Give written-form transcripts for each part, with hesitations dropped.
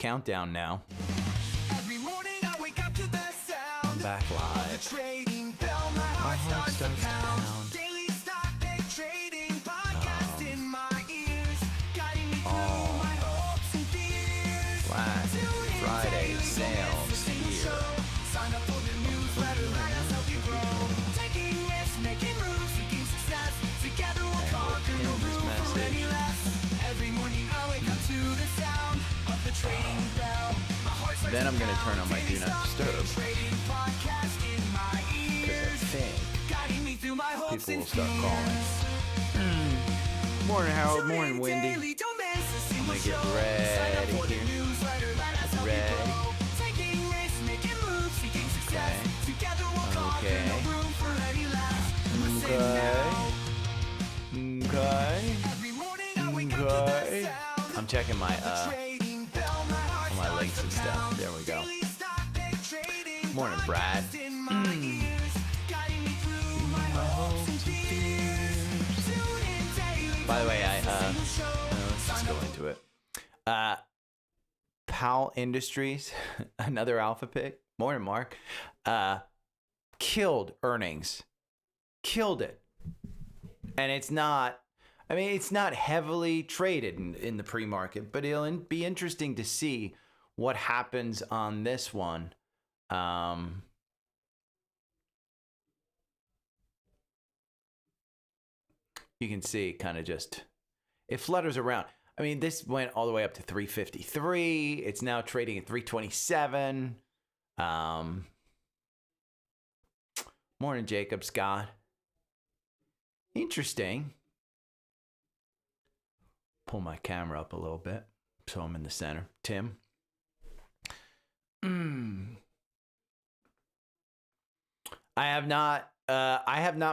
countdown now. Every morning I wake up to the sound. I'm back live. Trading bell, my heart starts to pound. Daily stock pick trading podcast in my ears, guiding me through my hopes and fears. Black Friday sales here. Sign up for the newsletter, let us help you grow. Taking risks, making moves, seeking success. Together we'll conquer, no room for any less. Every morning I wake up to the sound of the trading bell. My heart starts Then I'm to going to turn pound. on my do Daily not stock disturb. pick trading podcast in my ears, Because I think guiding me through my hopes people and will start calling. fears. Morning, Harold. Morning, Wendy. Daily, don't miss a single get show. ready Sign up for the here. newsletter, let us help you Ready. grow. Taking risks, making moves, seeking success. Okay. Together we'll conquer, Okay. no room for any less. Listen now. Okay. Every morning I wake up to Okay. the sound. I'm checking my Trading bell, my heart my starts links to and stuff. pound. There we go. Daily stock pick trading Morning, Brad. podcast in my ears, guiding me through my hopes and fears. Tune in daily, By the way, don't miss a single show. let's just go into it. PAL Industries, another alpha pick. Morning, Mark. Killed earnings. Killed it. And it's not, I mean, it's not heavily traded in the pre-market, but it'll be interesting to see what happens on this one. You can see kind of just, it flutters around. I mean, this went all the way up to 353. It's now trading at 327. Morning, Jacob Scott. Interesting. Pull my camera up a little bit so I'm in the center. Tim. I have not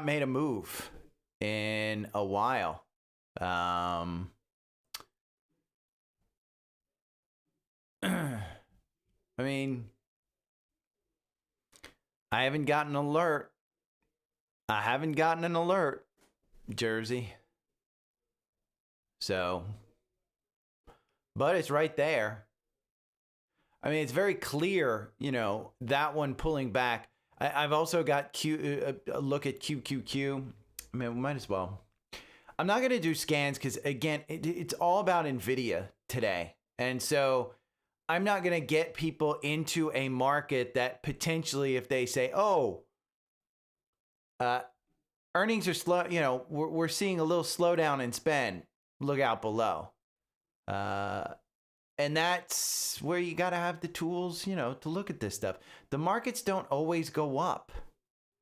made a move in a while. I mean, I haven't gotten an alert. I haven't gotten an alert, Jersey. So, but it's right there. I mean, it's very clear, you know, that one pulling back. I've also got a look at QQQ. I mean, we might as well. I'm not going to do scans because, again, it's all about NVIDIA today. And so I'm not going to get people into a market that potentially, if they say, oh, earnings are slow, you know, we're seeing a little slowdown in spend, look out below. And that's where you got to have the tools, you know, to look at this stuff. The markets don't always go up.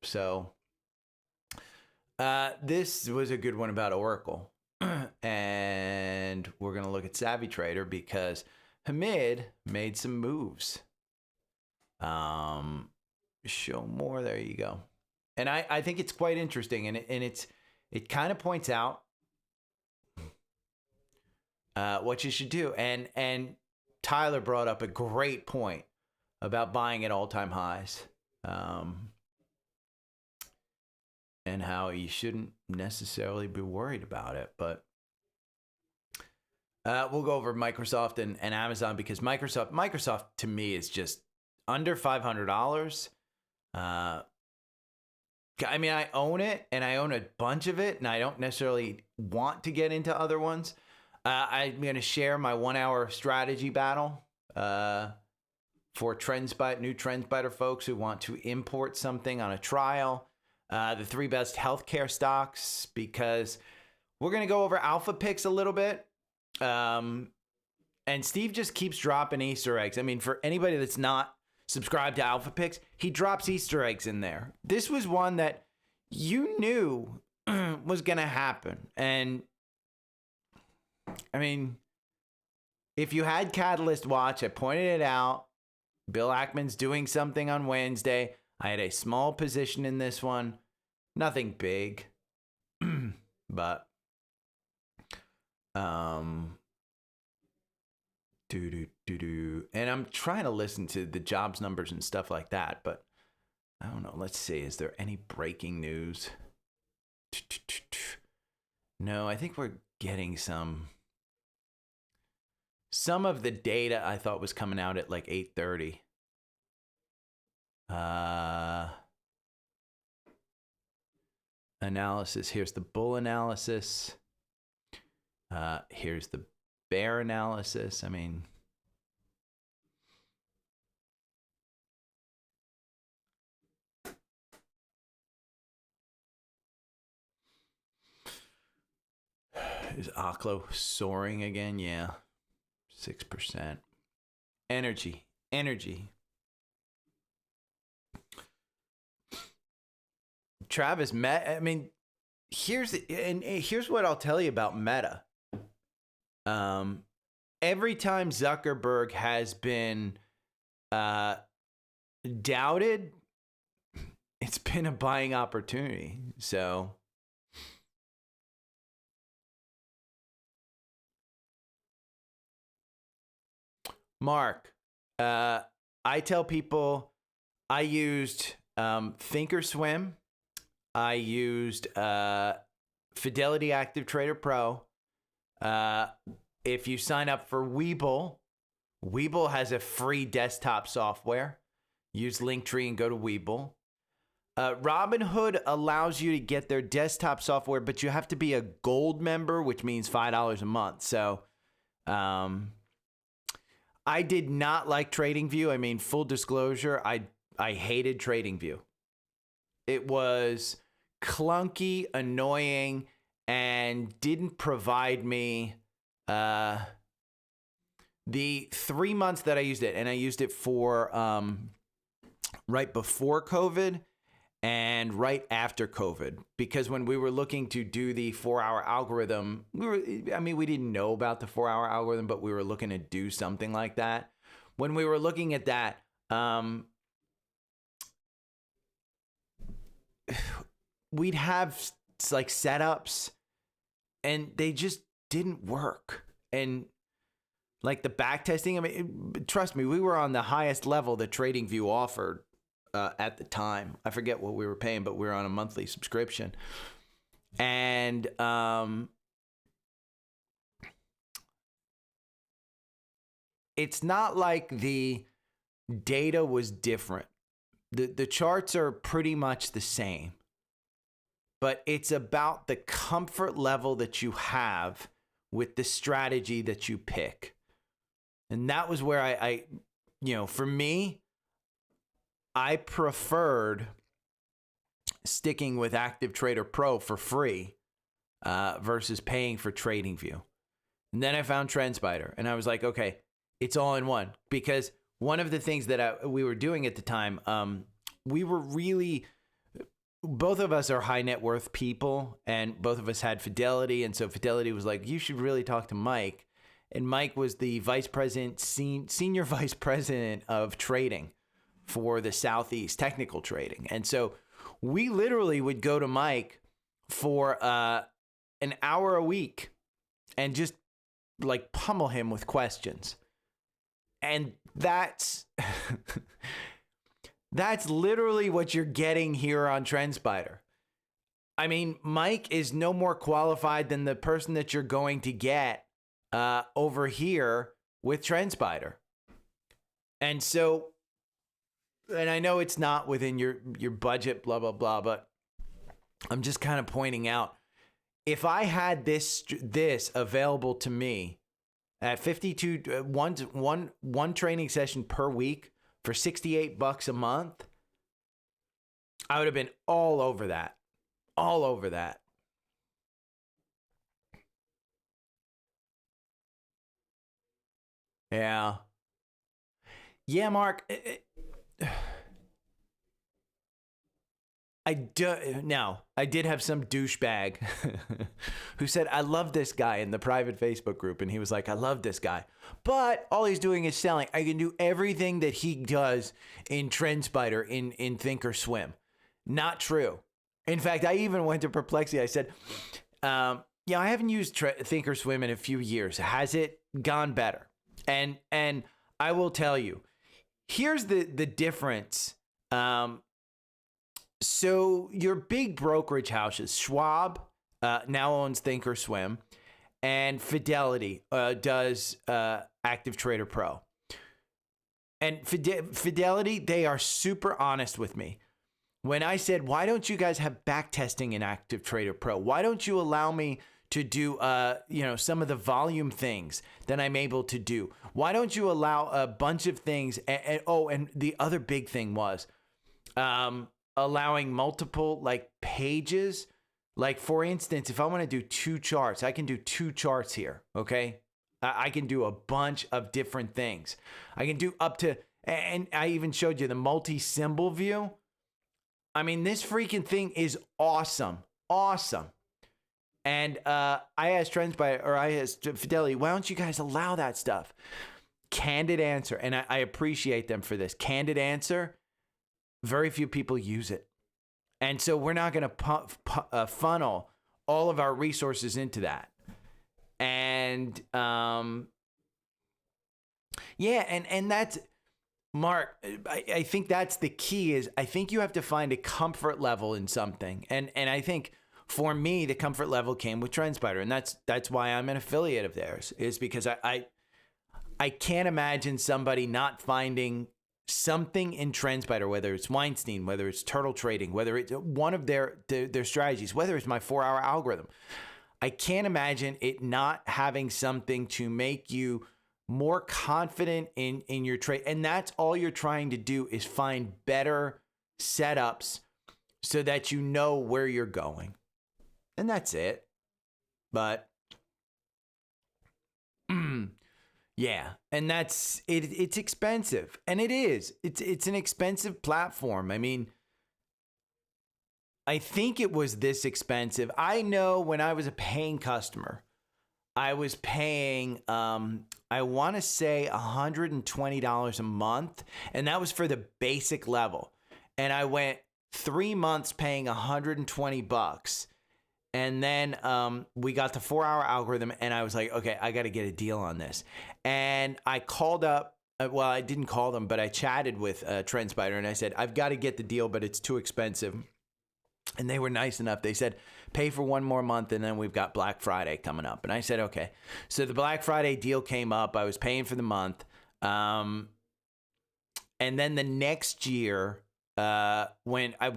So this was a good one about Oracle. And we're going to look at Savvy Trader because Hamid made some moves. Show more. There you go. And I think it's quite interesting. And it kind of points out what you should do. And Tyler brought up a great point about buying at all-time highs. And how you shouldn't necessarily be worried about it. But we'll go over Microsoft and Amazon because Microsoft to me is just under $500. I mean, I own it and I own a bunch of it and I don't necessarily want to get into other ones. I'm going to share my 1 hour strategy battle for new Trendspider folks who want to import something on a trial. The 3 best healthcare stocks, because we're going to go over alpha picks a little bit. And Steve just keeps dropping Easter eggs. I mean, for anybody that's not subscribed to alpha picks, he drops Easter eggs in there. This was one that you knew was going to happen. And I mean, if you had Catalyst Watch, I pointed it out. Bill Ackman's doing something on Wednesday. I had a small position in this one. Nothing big. But and I'm trying to listen to the jobs numbers and stuff like that, but I don't know. Let's see. Is there any breaking news? No, I think we're getting some Some of the data I thought was coming out at like 8:30. Analysis. Here's the bull analysis. Here's the bear analysis. I mean, is Aklo soaring again? Yeah. 6%. Energy. Travis, I mean, here's what I'll tell you about Meta. Every time Zuckerberg has been doubted, it's been a buying opportunity. So Mark, I tell people I used Thinkorswim. I used Fidelity Active Trader Pro. If you sign up for Webull has a free desktop software. Use Linktree and go to Webull. Robinhood allows you to get their desktop software, but you have to be a gold member, which means $5 a month. So I did not like TradingView. I mean, full disclosure, I hated TradingView. It was clunky, annoying, and didn't provide me the 3 months that I used it. And I used it for right before COVID and right after COVID, because when we were looking to do the 4-hour algorithm, we didn't know about the 4-hour algorithm, but we were looking to do something like that. When we were looking at that, we'd have like setups and they just didn't work. And like the back testing, I mean, trust me, we were on the highest level that TradingView offered at the time. I forget what we were paying, but we were on a monthly subscription. And it's not like the data was different. The charts are pretty much the same, but it's about the comfort level that you have with the strategy that you pick. And that was where I for me, I preferred sticking with Active Trader Pro for free versus paying for TradingView. And then I found Trendspider, and I was like, okay, it's all in one. Because one of the things that we were doing at the time, we were really, both of us are high net worth people, and both of us had Fidelity. And so Fidelity was like, you should really talk to Mike. And Mike was the vice president, senior vice president of trading for the Southeast, technical trading. And so we literally would go to Mike for an hour a week and just like pummel him with questions. And that's that's literally what you're getting here on Trendspider. I mean, Mike is no more qualified than the person that you're going to get over here with Trendspider. And so, and I know it's not within your budget, blah, blah, blah, but I'm just kind of pointing out, if I had this available to me at 52, one training session per week for $68 a month, I would have been all over that. All over that. Yeah. Yeah, Mark. I did have some douchebag who said, I love this guy in the private Facebook group. And he was like, I love this guy, but all he's doing is selling. I can do everything that he does in Trendspider, in Thinkorswim. Not true. In fact, I even went to Perplexity. I said, I haven't used Thinkorswim in a few years. Has it gone better? And I will tell you, here's the difference. So your big brokerage houses, Schwab now owns Thinkorswim, and Fidelity does Active Trader Pro. And Fidelity, they are super honest with me. When I said, why don't you guys have back testing in Active Trader Pro? Why don't you allow me to do, some of the volume things that I'm able to do? Why don't you allow a bunch of things? And the other big thing was allowing multiple like pages. Like for instance, if I want to do 2 charts, I can do 2 charts here. Okay. I can do a bunch of different things. I can do up to, and I even showed you the multi-symbol view. I mean, this freaking thing is awesome. Awesome. And I asked Fidelity, why don't you guys allow that stuff? Candid answer. And I appreciate them for this. Candid answer. Very few people use it. And so we're not going to funnel all of our resources into that. And and that's, Mark, I think that's the key. Is I think you have to find a comfort level in something. And I think for me, the comfort level came with Trendspider. And that's why I'm an affiliate of theirs, is because I can't imagine somebody not finding something in Trendspider, whether it's Weinstein, whether it's turtle trading, whether it's one of their strategies, whether it's my 4-hour algorithm. I can't imagine it not having something to make you more confident in your trade. And that's all you're trying to do, is find better setups so that you know where you're going. And that's it. But yeah, and that's it. It's expensive, and it is. It's an expensive platform. I mean, I think it was this expensive. I know when I was a paying customer, I was paying, I want to say $120 a month, and that was for the basic level. And I went 3 months paying $120. And then we got the 4-hour algorithm, and I was like, okay, I got to get a deal on this. And I called up, well, I didn't call them, but I chatted with Trendspider, and I said, I've got to get the deal, but it's too expensive. And they were nice enough. They said, pay for 1 more month, and then we've got Black Friday coming up. And I said, okay. So the Black Friday deal came up. I was paying for the month. And then the next year, when I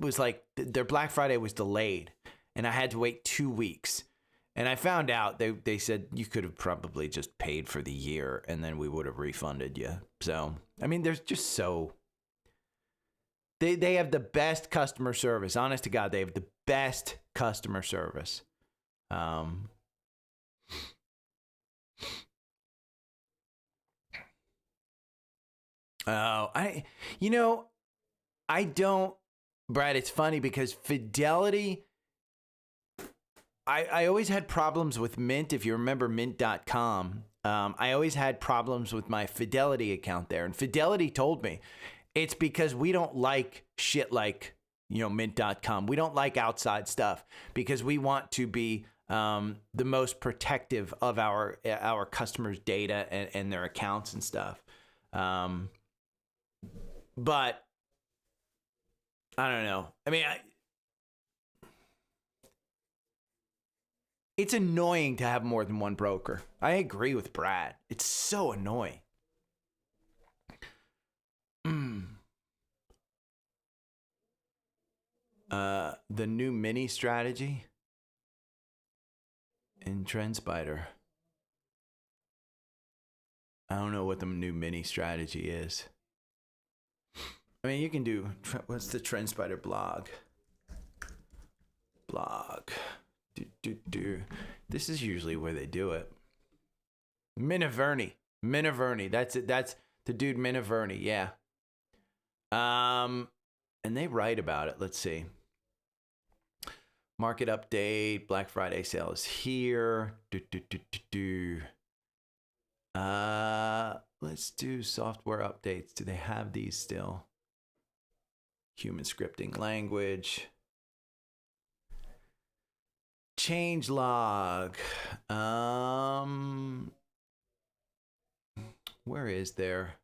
was like, their Black Friday was delayed, and I had to wait 2 weeks. And I found out they said you could have probably just paid for the year, and then we would have refunded you. So, I mean, there's just so... They have the best customer service. Honest to God, they have the best customer service. I don't, Brad, it's funny because Fidelity, I always had problems with Mint. If you remember mint.com, I always had problems with my Fidelity account there. And Fidelity told me, it's because we don't like shit like, mint.com. We don't like outside stuff because we want to be the most protective of our customers' data and their accounts and stuff. But I don't know. I mean, it's annoying to have more than one broker. I agree with Brad. It's so annoying. The new mini strategy in Trendspider. I don't know what the new mini strategy is. I mean, you can do, what's the Trendspider blog? This is usually where they do it. Miniverni. That's it. That's the dude Miniverni. Yeah. And they write about it. Let's see. Market update. Black Friday sale is here. Let's do software updates. Do they have these still? Human scripting language. Change log. Where is their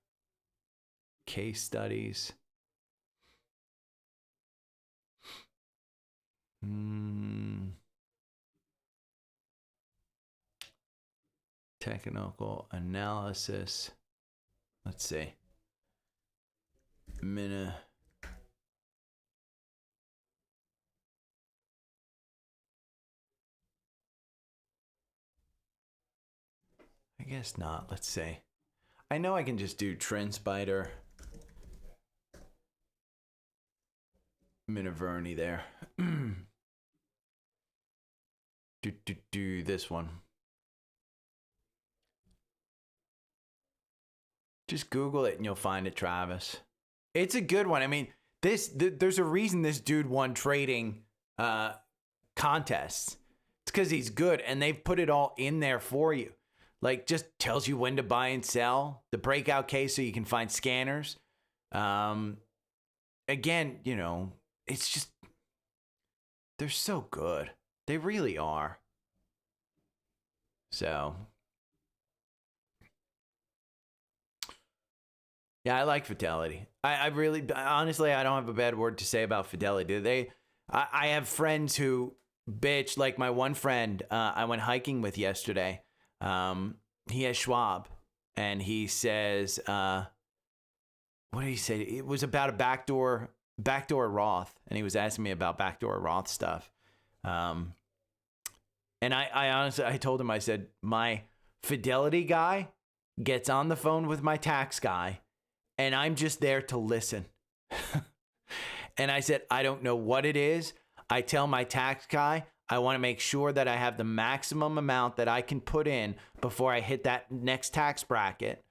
case studies? technical analysis. Let's see. I guess not. Let's see. I know I can just do Trendspider. Miniverni there. do this one. Just Google it and you'll find it, Travis. It's a good one. I mean, there's a reason this dude won trading contests. It's because he's good, and they've put it all in there for you. Like, just tells you when to buy and sell. The breakout case so you can find scanners. Again, you know, it's just, they're so good. They really are. So, yeah, I like Fidelity. I really, honestly, I don't have a bad word to say about Fidelity. I have friends who bitch, like my one friend I went hiking with yesterday. He has Schwab, and he says, what did he say? It was about a backdoor Roth, and he was asking me about backdoor Roth stuff. And I honestly, I told him, I said, my Fidelity guy gets on the phone with my tax guy, and I'm just there to listen. And I said, I don't know what it is. I tell my tax guy, I want to make sure that I have the maximum amount that I can put in before I hit that next tax bracket.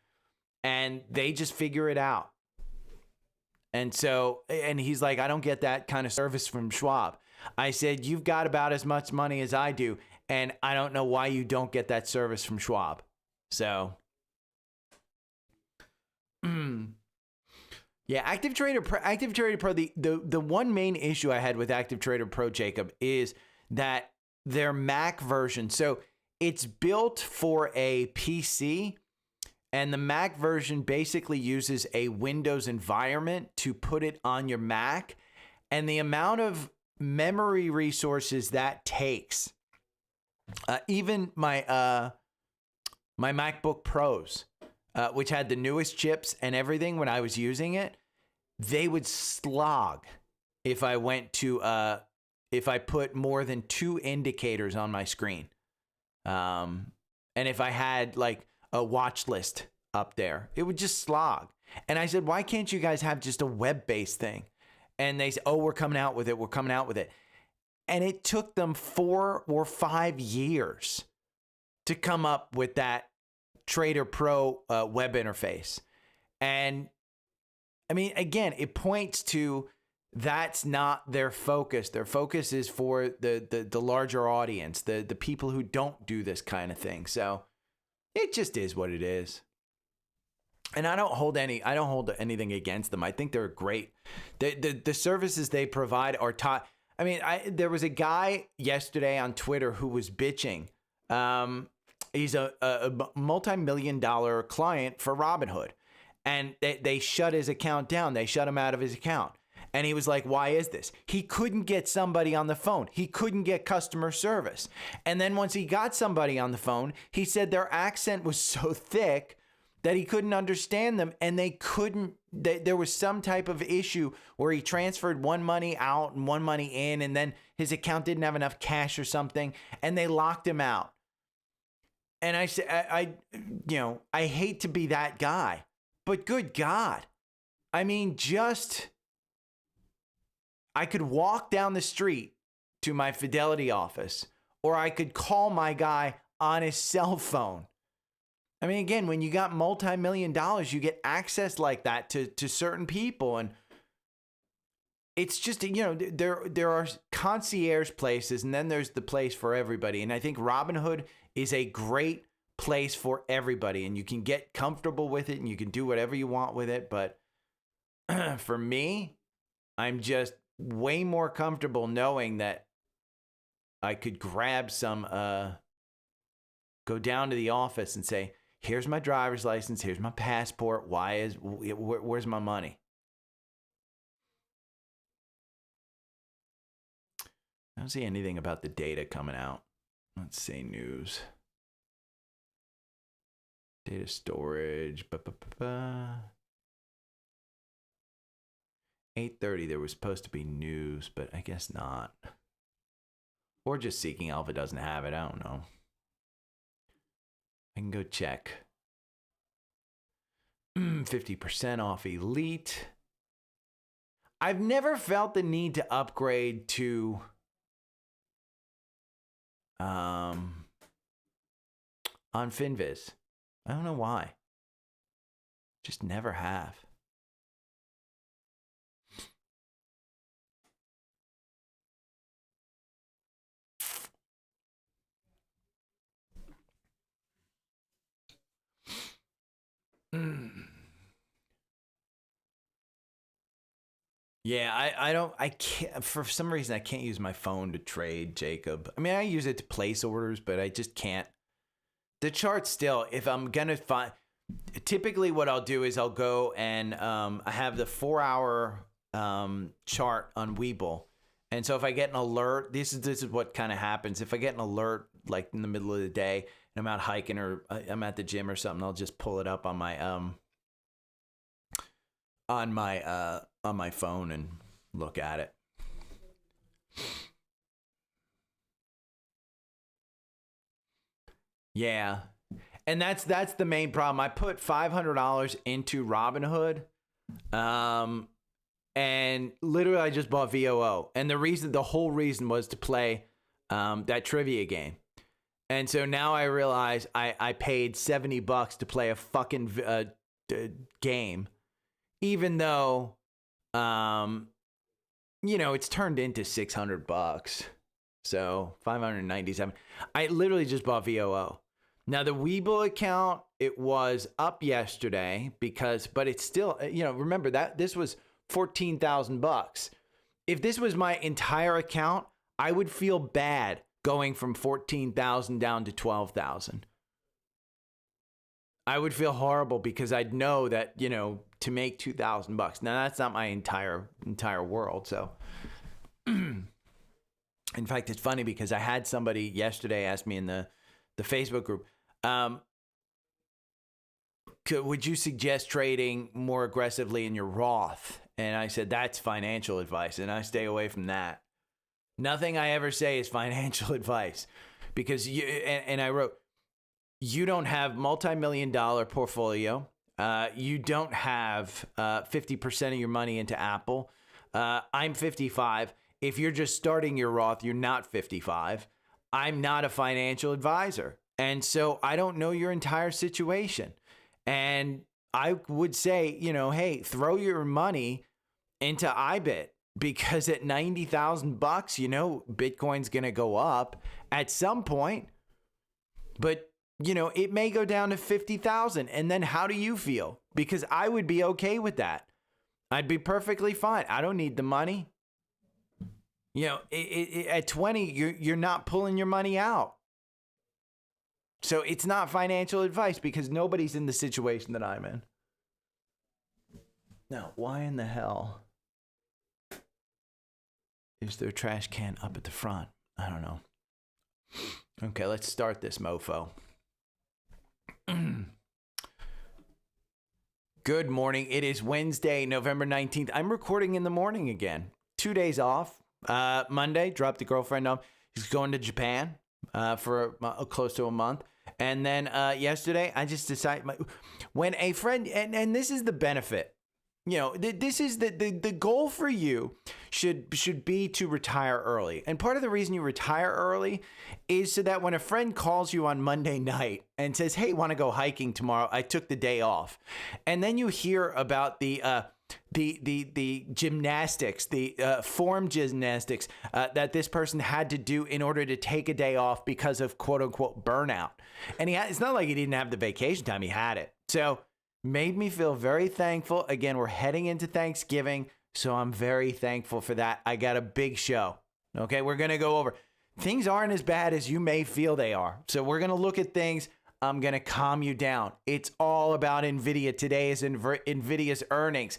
And they just figure it out. And so, and he's like, I don't get that kind of service from Schwab. I said, you've got about as much money as I do, and I don't know why you don't get that service from Schwab. So, yeah, Active Trader Pro, the one main issue I had with Active Trader Pro, Jacob, is that their Mac version, so it's built for a PC, and the Mac version basically uses a Windows environment to put it on your Mac, and the amount of memory resources that takes, even my MacBook Pros, which had the newest chips and everything when I was using it, they would slog if I went to, if I put more than 2 indicators on my screen. And if I had like a watch list up there, it would just slog. And I said, why can't you guys have just a web-based thing? And they said, oh, we're coming out with it. And it took them 4 or 5 years to come up with that Trader Pro web interface. And I mean, again, it points to that's not their focus. Their focus is for the larger audience, the people who don't do this kind of thing. So it just is what it is. And I don't hold anything against them. I think they're great. The services they provide are top. I mean, there was a guy yesterday on Twitter who was bitching. He's a multi-million-dollar client for Robinhood, and they shut his account down. They shut him out of his account. And he was like, why is this? He couldn't get somebody on the phone. He couldn't get customer service. And then once he got somebody on the phone, he said their accent was so thick that he couldn't understand them, and there was some type of issue where he transferred one money out and one money in, and then his account didn't have enough cash or something, and they locked him out. And I said, I hate to be that guy, but good God. I mean, I could walk down the street to my Fidelity office, or I could call my guy on his cell phone. I mean, again, when you got multi-million dollars, you get access like that to certain people. And it's just, there are concierge places, and then there's the place for everybody. And I think Robinhood is a great place for everybody, and you can get comfortable with it and you can do whatever you want with it. But for me, I'm just way more comfortable knowing that I could grab go down to the office and say, here's my driver's license, here's my passport, where's my money? I don't see anything about the data coming out. Let's see, news. Data storage. 8:30, there was supposed to be news, but I guess not. Or just Seeking Alpha doesn't have it. I don't know. I can go check. 50% off Elite. I've never felt the need to upgrade to on FinViz. I don't know why. Just never have. Yeah, I can't, for some reason, I can't use my phone to trade, Jacob. I mean, I use it to place orders, but I just can't. The chart still, if I'm going to find, typically what I'll do is I'll go and I have the 4-hour chart on Webull. And so if I get an alert, this is what kind of happens. If I get an alert, like in the middle of the day, and I'm out hiking or I'm at the gym or something, I'll just pull it up on my phone and look at it. Yeah. And that's the main problem. I put $500 into Robinhood. And literally I just bought VOO. And the whole reason was to play that trivia game. And so now I realize I paid $70 to play a fucking game, even though it's turned into $600. So $597. I literally just bought VOO. Now the Webull account, it was up yesterday but it's still, remember that this was $14,000. If this was my entire account, I would feel bad going from 14,000 down to 12,000. I would feel horrible because I'd know that, to make $2,000. Now that's not my entire world. So in fact, it's funny because I had somebody yesterday ask me in the Facebook group, would you suggest trading more aggressively in your Roth? And I said, that's financial advice, and I stay away from that. Nothing I ever say is financial advice because and I wrote, you don't have multi-million-dollar portfolio. You don't have 50% of your money into Apple. I'm 55. If you're just starting your Roth, you're not 55. I'm not a financial advisor. And so I don't know your entire situation. And I would say, hey, throw your money into IBIT because at $90,000, Bitcoin's going to go up at some point. But, it may go down to 50,000. And then how do you feel? Because I would be okay with that. I'd be perfectly fine. I don't need the money. At 20, you're not pulling your money out. So it's not financial advice because nobody's in the situation that I'm in. Now, why in the hell is there a trash can up at the front? I don't know. Okay, let's start this mofo. Good morning. It is Wednesday, November 19th. I'm recording in the morning again. 2 days off. Monday, dropped the girlfriend off. She's going to Japan for close to a month. And then yesterday, I just decided when a friend, and this is the benefit, this is the goal for you should be to retire early. And part of the reason you retire early is so that when a friend calls you on Monday night and says, hey, want to go hiking tomorrow? I took the day off. And then you hear about the gymnastics, the form gymnastics that this person had to do in order to take a day off because of quote unquote burnout. And it's not like he didn't have the vacation time, he had it. So made me feel very thankful. Again, we're heading into Thanksgiving, so I'm very thankful for that. I got a big show. Okay, we're going to go over. Things aren't as bad as you may feel they are. So we're going to look at things. I'm going to calm you down. It's all about NVIDIA. Today is NVIDIA's earnings.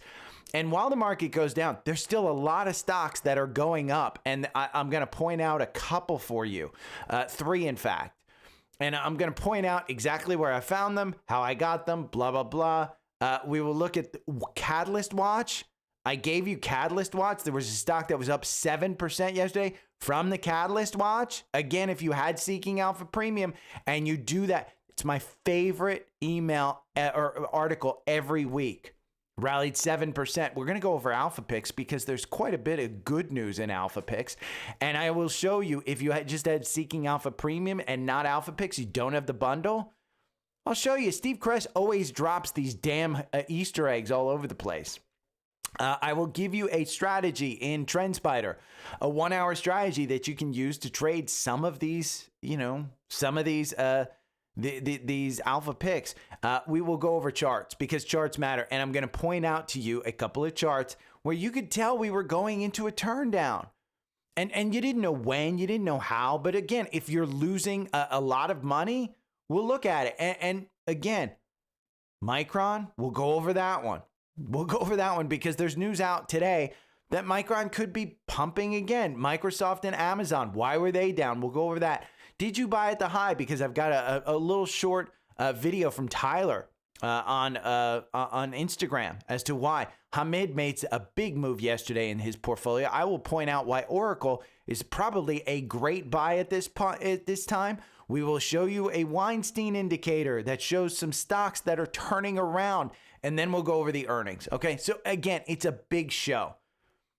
And while the market goes down, there's still a lot of stocks that are going up. And I'm going to point out a couple for you. 3, in fact. And I'm going to point out exactly where I found them, how I got them, blah, blah, blah. We will look at Catalyst Watch. I gave you Catalyst Watch. There was a stock that was up 7% yesterday from the Catalyst Watch. Again, if you had Seeking Alpha Premium and you do that, it's my favorite email or article every week. Rallied 7%. We're going to go over Alpha Picks because there's quite a bit of good news in Alpha Picks. And I will show you, if you just had Seeking Alpha Premium and not Alpha Picks, you don't have the bundle. I'll show you. Steve Kress always drops these damn Easter eggs all over the place. I will give you a strategy in Trendspider, a 1-hour strategy that you can use to trade some of these, these alpha picks. We will go over charts because charts matter. And I'm going to point out to you a couple of charts where you could tell we were going into a turn down. And you didn't know when, you didn't know how. But again, if you're losing a lot of money, we'll look at it. And again, Micron, we'll go over that one. We'll go over that one because there's news out today that Micron could be pumping again. Microsoft and Amazon, why were they down? We'll go over that. Did you buy at the high? Because I've got a little short video from Tyler on Instagram as to why. Hamid made a big move yesterday in his portfolio. I will point out why Oracle is probably a great buy at this time. We will show you a Weinstein indicator that shows some stocks that are turning around, and then we'll go over the earnings. Okay, so again, it's a big show.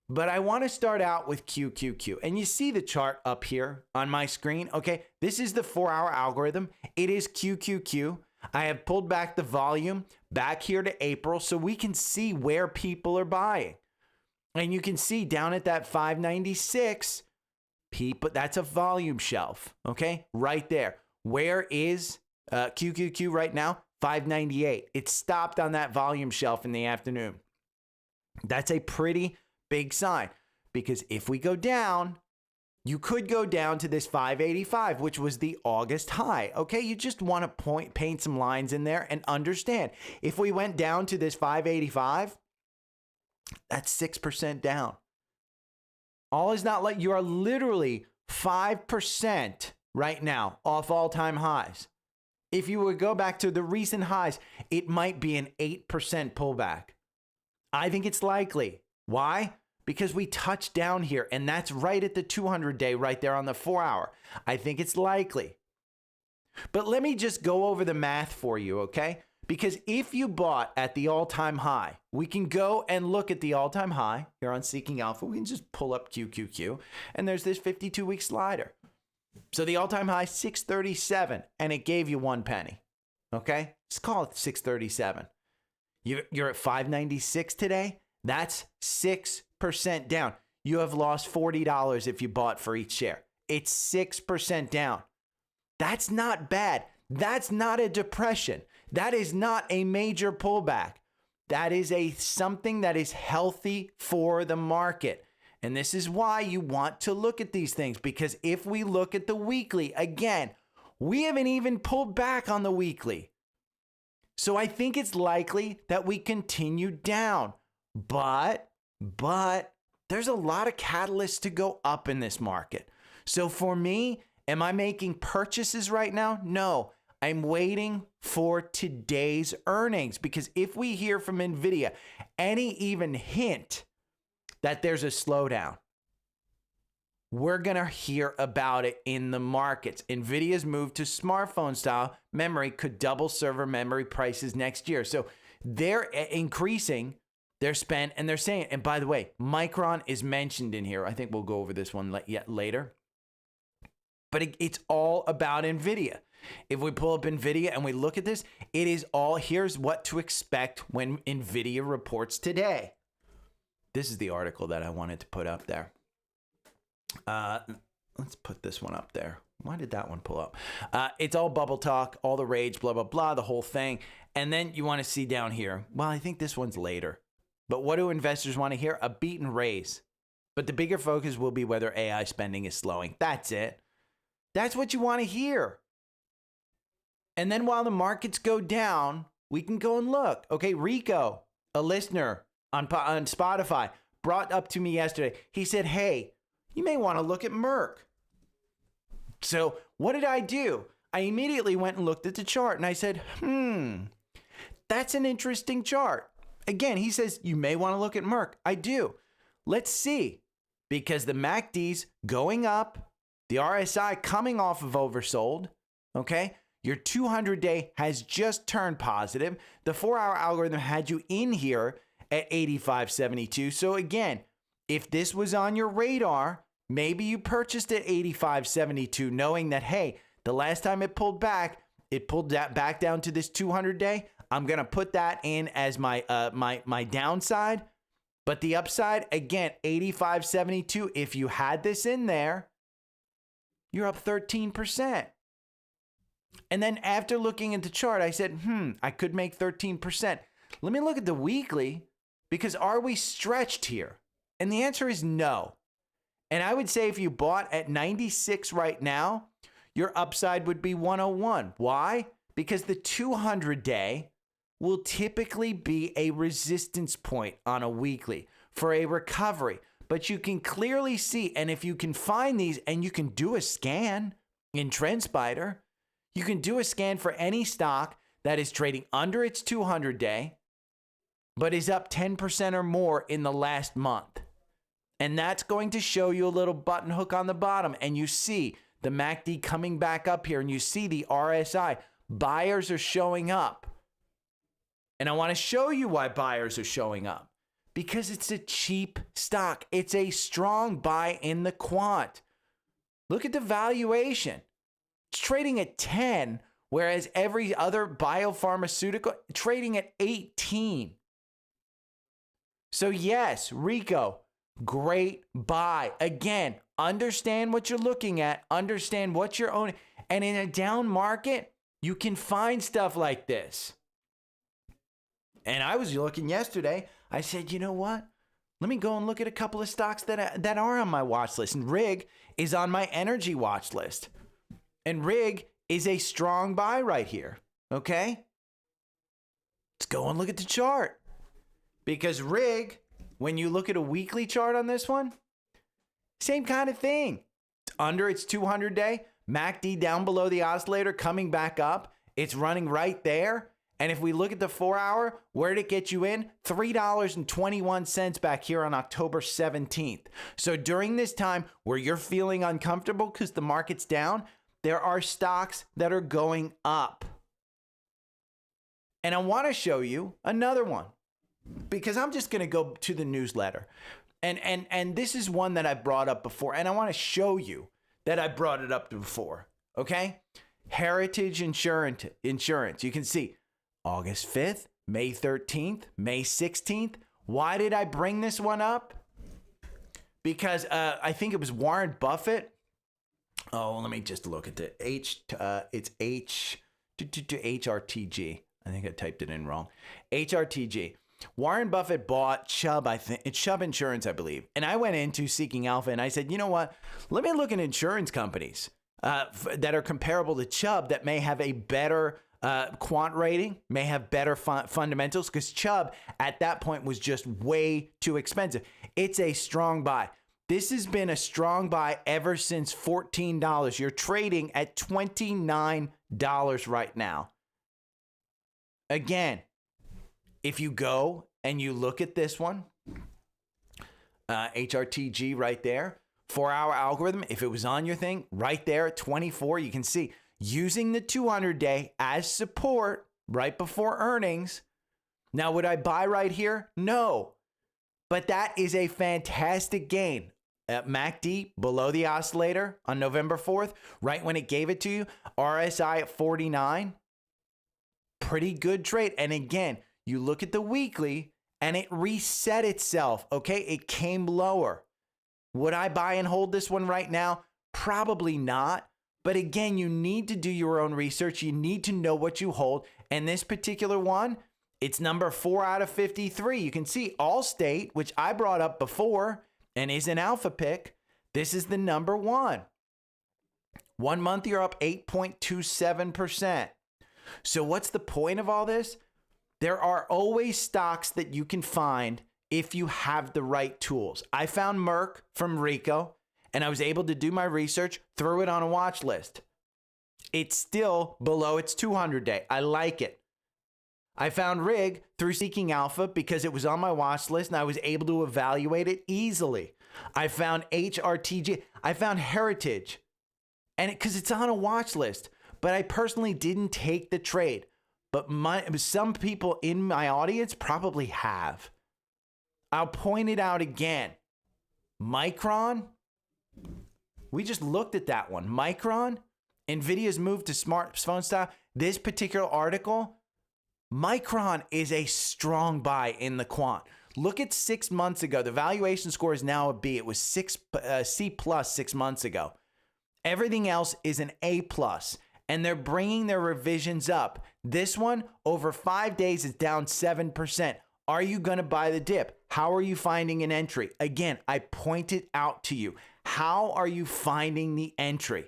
But I want to start out with QQQ. And you see the chart up here on my screen. Okay, this is the 4-hour algorithm. It is QQQ. I have pulled back the volume back here to April so we can see where people are buying. And you can see down at that 596, people, that's a volume shelf. Okay, right there. Where is QQQ right now? 598. It stopped on that volume shelf in the afternoon. That's a pretty big sign, because if we go down, you could go down to this 585, which was the August high. Okay, you just want to paint some lines in there and understand. If we went down to this 585, that's 6% down. All is not like you are literally 5% right now off all-time highs. If you would go back to the recent highs, it might be an 8% pullback. I think it's likely. Why? Because we touched down here, and that's right at the 200-day right there on the 4-hour. I think it's likely. But let me just go over the math for you, okay? Because if you bought at the all-time high, we can go and look at the all-time high here on Seeking Alpha. We can just pull up QQQ, and there's this 52-week slider. So the all-time high, 637, and it gave you 1 penny, okay? Let's call it 637. You're at 596 today. That's 6% down. You have lost $40 if you bought for each share. It's 6% down. That's not bad. That's not a depression. That is not a major pullback. That is something that is healthy for the market. And this is why you want to look at these things, because if we look at the weekly, again, we haven't even pulled back on the weekly. So I think it's likely that we continue down. But there's a lot of catalysts to go up in this market. So for me, am I making purchases right now? No, I'm waiting for today's earnings, because if we hear from NVIDIA any even hint that there's a slowdown, we're going to hear about it in the markets. NVIDIA's move to smartphone style memory could double server memory prices next year. So they're increasing their spend, and they're saying, and by the way, Micron is mentioned in here. I think we'll go over this one yet later. But it's all about NVIDIA. If we pull up NVIDIA and we look at this, it is all, here's what to expect when NVIDIA reports today. This is the article that I wanted to put up there. Let's put this one up there. Why did that one pull up? It's all bubble talk, all the rage, blah, blah, blah, the whole thing. And then you want to see down here, well, I think this one's later. But what do investors want to hear? A beat and raise. But the bigger focus will be whether AI spending is slowing. That's it. That's what you want to hear. And then while the markets go down, we can go and look. Okay, Rico, a listener on Spotfiy, brought up to me yesterday. He said, hey, you may want to look at Merck. So what did I do? I immediately went and looked at the chart and I said, that's an interesting chart. Again, he says, you may want to look at Merck. I do. Let's see. Because the MACD's going up, the RSI coming off of oversold, okay? Your 200-day has just turned positive. The 4-hour algorithm had you in here at 85.72. So again, if this was on your radar, maybe you purchased at 85.72 knowing that, hey, the last time it pulled back back down to this 200-day. I'm going to put that in as my my downside. But the upside, again, 85.72, if you had this in there, you're up 13%. And then after looking at the chart, I said, I could make 13%. Let me look at the weekly, because are we stretched here? And the answer is no. And I would say if you bought at 96 right now, your upside would be 101. Why? Because the 200-day will typically be a resistance point on a weekly for a recovery. But you can clearly see, and if you can find these and you can do a scan in Trendspider, you can do a scan for any stock that is trading under its 200-day, but is up 10% or more in the last month. And that's going to show you a little button hook on the bottom. And you see the MACD coming back up here, and you see the RSI. Buyers are showing up. And I want to show you why buyers are showing up. Because it's a cheap stock. It's a strong buy in the quant. Look at the valuation. It's trading at 10, whereas every other biopharmaceutical trading at 18. So yes, Rico, great buy. Again, understand what you're looking at. Understand what you're owning. And in a down market, you can find stuff like this. And I was looking yesterday. I said, you know what? Let me go and look at a couple of stocks that are on my watch list. And RIG is on my energy watch list. And RIG is a strong buy right here. Okay? Let's go and look at the chart. Because RIG, when you look at a weekly chart on this one, same kind of thing. It's under its 200-day. MACD down below the oscillator, coming back up. It's running right there. And if we look at the 4-hour, where did it get you in? $3.21 back here on October 17th. So during this time where you're feeling uncomfortable because the market's down, there are stocks that are going up. And I want to show you another one, because I'm just going to go to the newsletter. And this is one that I brought up before, and I want to show you that I brought it up before, okay? Heritage Insurance. You can see August 5th, May 13th, May 16th. Why did I bring this one up? Because I think it was Warren Buffett. Oh, let me just look at the it's HRTG. I think I typed it in wrong. HRTG. Warren Buffett bought Chubb, I think. It's Chubb Insurance, I believe. And I went into Seeking Alpha and I said, you know what? Let me look at insurance companies that are comparable to Chubb that may have a better quant rating, may have better fundamentals, because Chubb at that point was just way too expensive. It's a strong buy. This has been a strong buy ever since $14. You're trading at $29 right now. Again, if you go and you look at this one, HRTG right there, 4-hour algorithm, if it was on your thing, right there at 24, you can see using the 200-day as support right before earnings. Now, would I buy right here? No. But that is a fantastic gain. At MACD below the oscillator on November 4th, right when it gave it to you, RSI at 49. Pretty good trade. And again, you look at the weekly and it reset itself. Okay, it came lower. Would I buy and hold this one right now? Probably not. But again, you need to do your own research. You need to know what you hold. And this particular one, it's number 4 out of 53. You can see Allstate, which I brought up before and is an alpha pick. This is the number 1. 1 month, you're up 8.27%. So what's the point of all this? There are always stocks that you can find if you have the right tools. I found Merck from Rico, and I was able to do my research, throw it on a watch list. It's still below its 200-day. I like it. I found RIG through Seeking Alpha because it was on my watch list and I was able to evaluate it easily. I found HRTG. I found Heritage, and because it's on a watch list, but I personally didn't take the trade. But some people in my audience probably have. I'll point it out again. Micron, we just looked at that one. Micron, NVIDIA's move to smartphone style. This particular article, Micron is a strong buy in the quant. Look at 6 months ago. The valuation score is now a B. It was C plus 6 months ago. Everything else is an A plus, and they're bringing their revisions up. This one, over 5 days, is down 7%. Are you going to buy the dip? How are you finding an entry? Again, I pointed out to you. How are you finding the entry?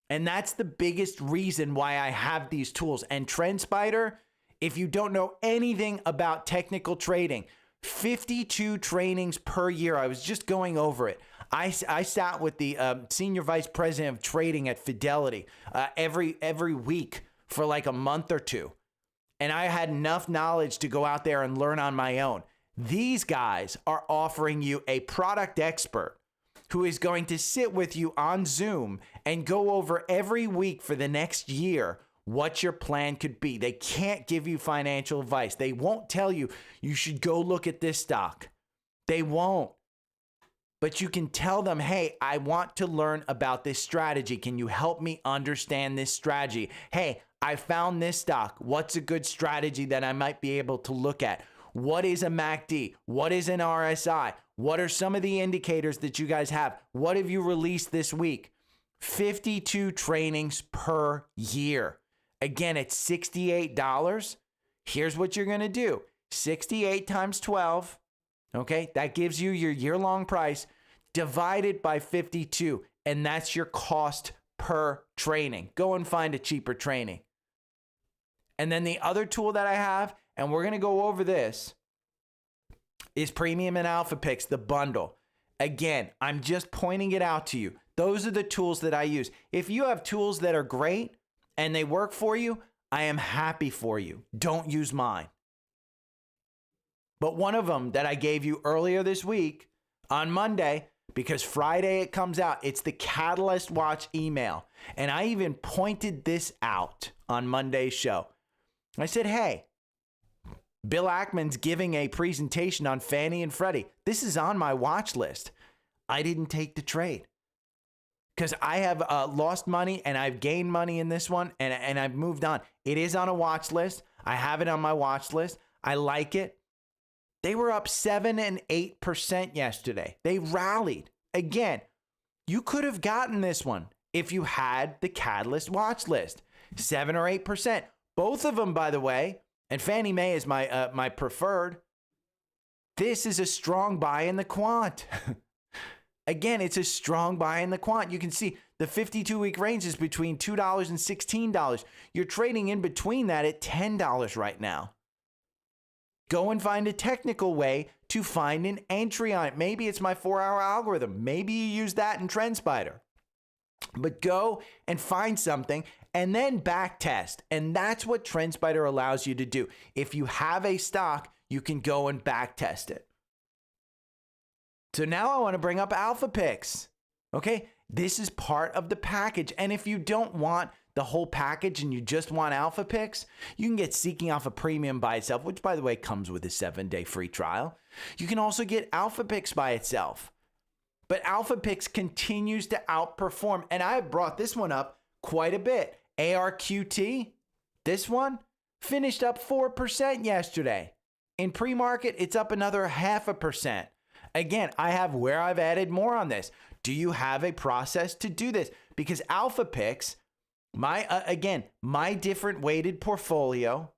And that's the biggest reason why I have these tools. And Trendspider, if you don't know anything about technical trading, 52 trainings per year. I was just going over it. I sat with the senior vice president of trading at Fidelity every week for like a month or two. And I had enough knowledge to go out there and learn on my own. These guys are offering you a product expert who is going to sit with you on Zoom and go over every week for the next year what your plan could be. They can't give you financial advice. They won't tell you you should go look at this stock. They won't. But you can tell them, hey, I want to learn about this strategy. Can you help me understand this strategy? Hey, I found this stock. What's a good strategy that I might be able to look at? What is a MACD? What is an RSI? What are some of the indicators that you guys have? What have you released this week? 52 trainings per year. Again, it's $68. Here's what you're going to do. 68 times 12. Okay, that gives you your year-long price divided by 52, and that's your cost per training. Go and find a cheaper training. And then the other tool that I have, and we're going to go over this, is Premium and Alpha Picks, the bundle. Again, I'm just pointing it out to you. Those are the tools that I use. If you have tools that are great and they work for you, I am happy for you. Don't use mine. But one of them that I gave you earlier this week on Monday, because Friday it comes out, it's the Catalyst Watch email. And I even pointed this out on Monday's show. I said, hey, Bill Ackman's giving a presentation on Fannie and Freddie. This is on my watch list. I didn't take the trade because I have lost money and I've gained money in this one, and I've moved on. It is on a watch list. I have it on my watch list. I like it. They were up 7 and 8% yesterday. They rallied. Again, you could have gotten this one if you had the Catalyst watch list. 7 or 8%. Both of them, by the way, and Fannie Mae is my preferred. This is a strong buy in the quant. Again, it's a strong buy in the quant. You can see the 52-week range is between $2 and $16. You're trading in between that at $10 right now. Go and find a technical way to find an entry on it. Maybe it's my 4-hour algorithm. Maybe you use that in Trendspider. But go and find something and then back test. And that's what Trendspider allows you to do. If you have a stock, you can go and back test it. So now I want to bring up Alpha Picks. Okay, this is part of the package. And if you don't want the whole package and you just want Alpha Picks, you can get Seeking Alpha Premium by itself, which, by the way, comes with a 7-day free trial. You can also get Alpha Picks by itself. But Alpha Picks continues to outperform. And I have brought this one up quite a bit. ARQT, this one, finished up 4% yesterday. In pre-market, it's up another 0.5%. Again, I have where I've added more on this. Do you have a process to do this? Because Alpha Picks, my different weighted portfolio,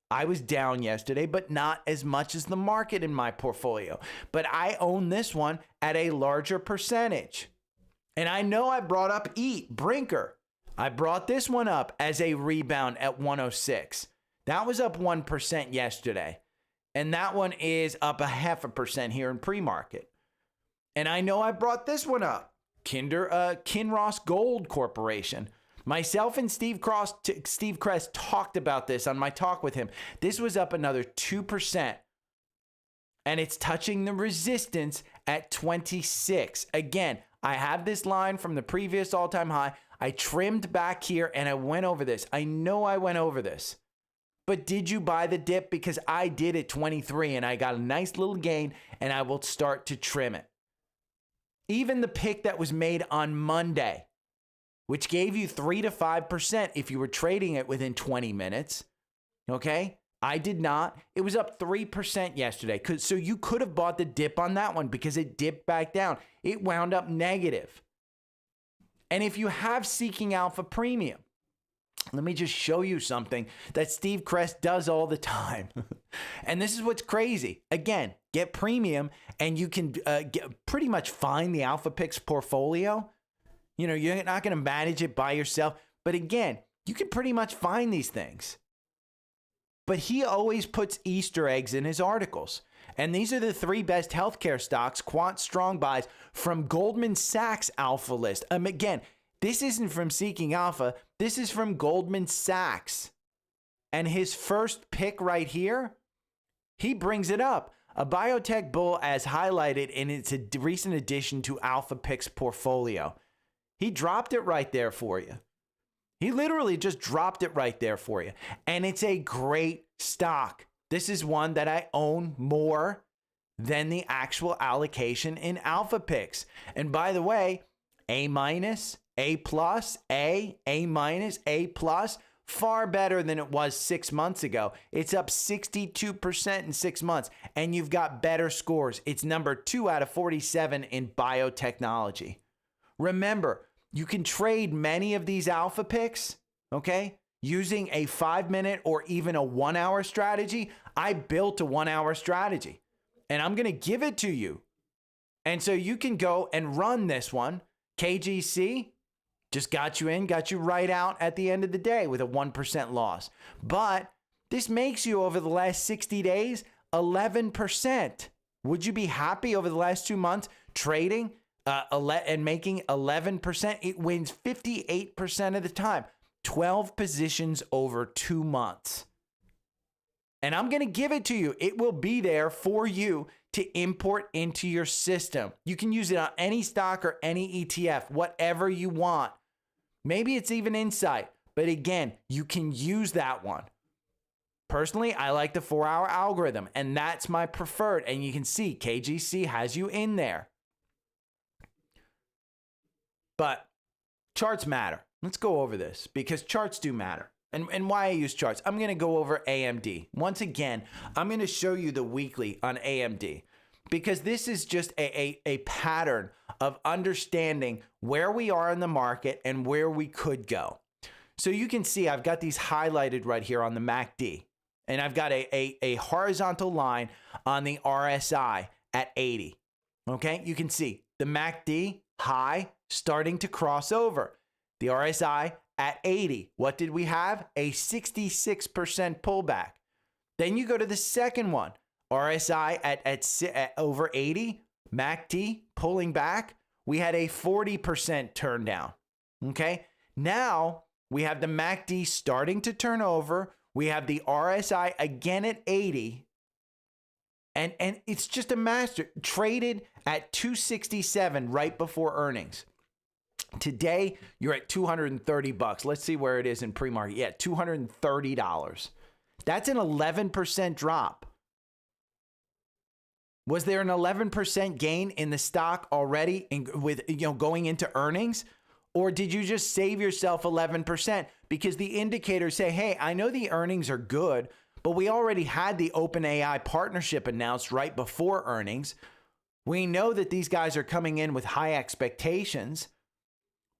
I was down yesterday, but not as much as the market in my portfolio. But I own this one at a larger percentage. And I know I brought up Brinker. I brought this one up as a rebound at 106. That was up 1% yesterday. And that one is up 0.5% here in pre-market. And I know I brought this one up. Kinross Gold Corporation. Myself and Steve Kress talked about this on my talk with him. This was up another 2%. And it's touching the resistance at 26. Again, I have this line from the previous all-time high. I trimmed back here and I went over this. I know I went over this. But did you buy the dip? Because I did at 23 and I got a nice little gain and I will start to trim it. Even the pick that was made on Monday, which gave you 3 to 5% if you were trading it within 20 minutes. Okay? I did not. It was up 3% yesterday. So you could have bought the dip on that one because it dipped back down. It wound up negative. And if you have Seeking Alpha Premium, let me just show you something that Steve Kress does all the time. And this is what's crazy. Again, get premium and you can pretty much find the Alpha Picks portfolio. You know, you're not going to manage it by yourself. But again, you can pretty much find these things. But he always puts Easter eggs in his articles. And these are the 3 best healthcare stocks, quant strong buys from Goldman Sachs Alpha List. Again, this isn't from Seeking Alpha. This is from Goldman Sachs. And his first pick right here, he brings it up. A biotech bull as highlighted in its recent addition to Alpha Picks portfolio. He dropped it right there for you. He literally just dropped it right there for you. And it's a great stock. This is one that I own more than the actual allocation in Alpha Picks. And by the way, A-, A+, A-, A+, far better than it was 6 months ago. It's up 62% in 6 months. And you've got better scores. It's number 2 out of 47 in biotechnology. Remember, you can trade many of these Alpha Picks, okay, using a 5-minute or even a 1-hour strategy. I built a 1-hour strategy, and I'm going to give it to you. And so you can go and run this one. KGC just got you in, got you right out at the end of the day with a 1% loss. But this makes you, over the last 60 days, 11%. Would you be happy over the last 2 months trading and making 11%? It wins 58% of the time. 12 positions over 2 months. And I'm going to give it to you. It will be there for you to import into your system. You can use it on any stock or any ETF, whatever you want. Maybe it's even Insight. But again, you can use that one. Personally, I like the 4-hour algorithm, and that's my preferred. And you can see KGC has you in there. But charts matter. Let's go over this because charts do matter. And why I use charts. I'm going to go over AMD. Once again, I'm going to show you the weekly on AMD because this is just a pattern of understanding where we are in the market and where we could go. So you can see I've got these highlighted right here on the MACD. And I've got a horizontal line on the RSI at 80. Okay, you can see the MACD high starting to cross over. The RSI at 80. What did we have? A 66% pullback. Then you go to the second one. RSI at over 80. MACD pulling back. We had a 40% turn down. Okay. Now we have the MACD starting to turn over. We have the RSI again at 80. And it's just a master. Traded at 267 right before earnings. Today, you're at $230. Let's see where it is in pre-market. Yeah, $230. That's an 11% drop. Was there an 11% gain in the stock already with going into earnings? Or did you just save yourself 11% because the indicators say, hey, I know the earnings are good, but we already had the OpenAI partnership announced right before earnings. We know that these guys are coming in with high expectations.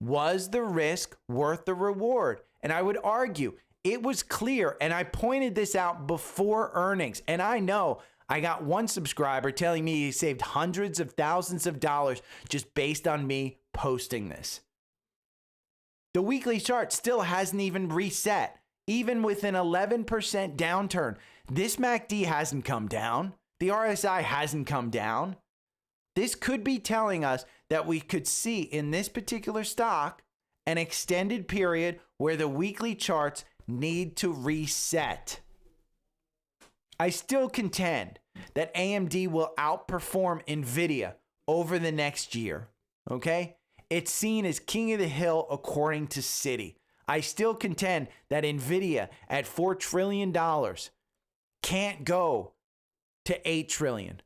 Was the risk worth the reward? And I would argue it was clear. And I pointed this out before earnings. And I know I got one subscriber telling me he saved hundreds of thousands of dollars just based on me posting this. The weekly chart still hasn't even reset. Even with an 11% downturn, this MACD hasn't come down. The RSI hasn't come down. This could be telling us that we could see in this particular stock an extended period where the weekly charts need to reset. I still contend that AMD will outperform NVIDIA over the next year, okay? It's seen as king of the hill according to Citi. I still contend that NVIDIA at $4 trillion can't go to $8 trillion.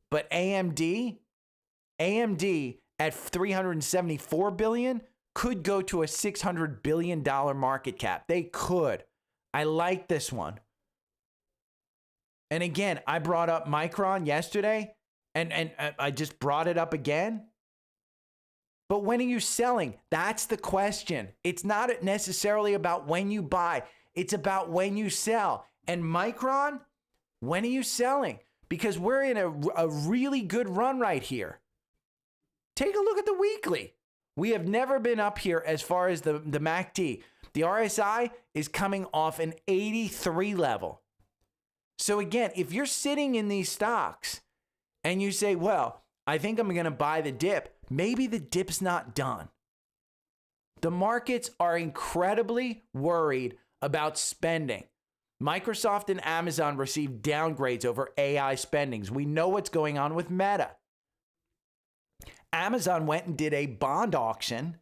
But AMD at $374 billion could go to a $600 billion market cap. They could. I like this one. And again, I brought up Micron yesterday, and I just brought it up again. But when are you selling? That's the question. It's not necessarily about when you buy. It's about when you sell. And Micron, when are you selling? Because we're in a really good run right here. Take a look at the weekly. We have never been up here as far as the MACD. The RSI is coming off an 83 level. So again, if you're sitting in these stocks and you say, well, I think I'm going to buy the dip, maybe the dip's not done. The markets are incredibly worried about spending. Microsoft and Amazon received downgrades over AI spendings. We know what's going on with Meta. Amazon went and did a bond auction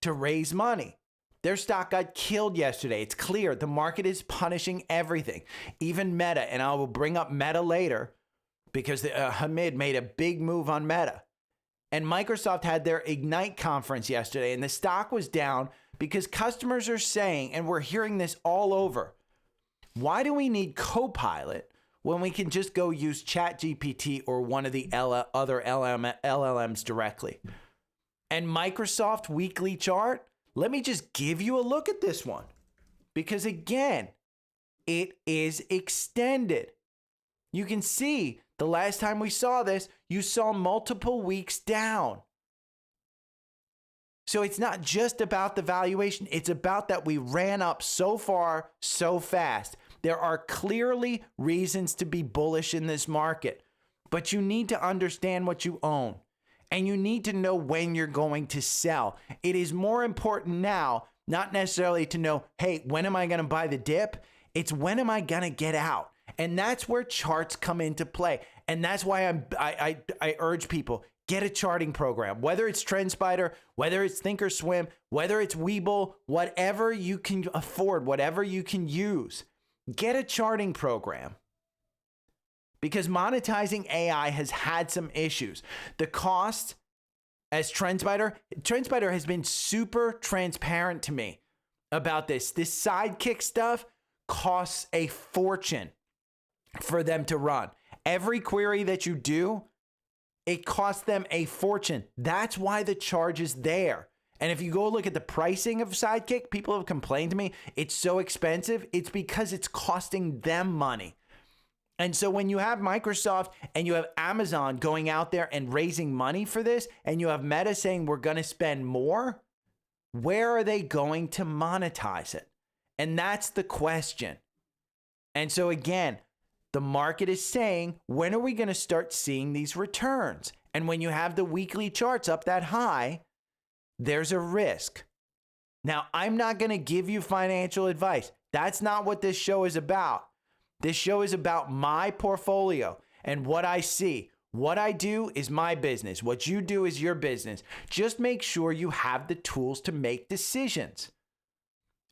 to raise money. Their stock got killed yesterday. It's clear the market is punishing everything, even Meta. And I will bring up Meta later because Hamid made a big move on Meta. And Microsoft had their Ignite conference yesterday, and the stock was down because customers are saying, and we're hearing this all over, why do we need Copilot when we can just go use ChatGPT or one of the other LLMs directly? And Microsoft weekly chart, let me just give you a look at this one. Because again, it is extended. You can see the last time we saw this, you saw multiple weeks down. So it's not just about the valuation. It's about that we ran up so far, so fast. There are clearly reasons to be bullish in this market, but you need to understand what you own. And you need to know when you're going to sell. It is more important now, not necessarily to know, hey, when am I going to buy the dip? It's when am I going to get out? And that's where charts come into play. And that's why I urge people, get a charting program, whether it's Trendspider, whether it's Thinkorswim, whether it's Webull, whatever you can afford, whatever you can use, get a charting program. Because monetizing AI has had some issues. The cost, as Trendspider has been super transparent to me about this. This sidekick stuff costs a fortune for them to run. Every query that you do, it costs them a fortune. That's why the charge is there. And if you go look at the pricing of Sidekick, people have complained to me, it's so expensive. It's because it's costing them money. And so when you have Microsoft and you have Amazon going out there and raising money for this, and you have Meta saying we're going to spend more, where are they going to monetize it? And that's the question. And so again, the market is saying, when are we going to start seeing these returns? And when you have the weekly charts up that high, there's a risk. Now, I'm not going to give you financial advice. That's not what this show is about. This show is about my portfolio and what I see. What I do is my business. What you do is your business. Just make sure you have the tools to make decisions.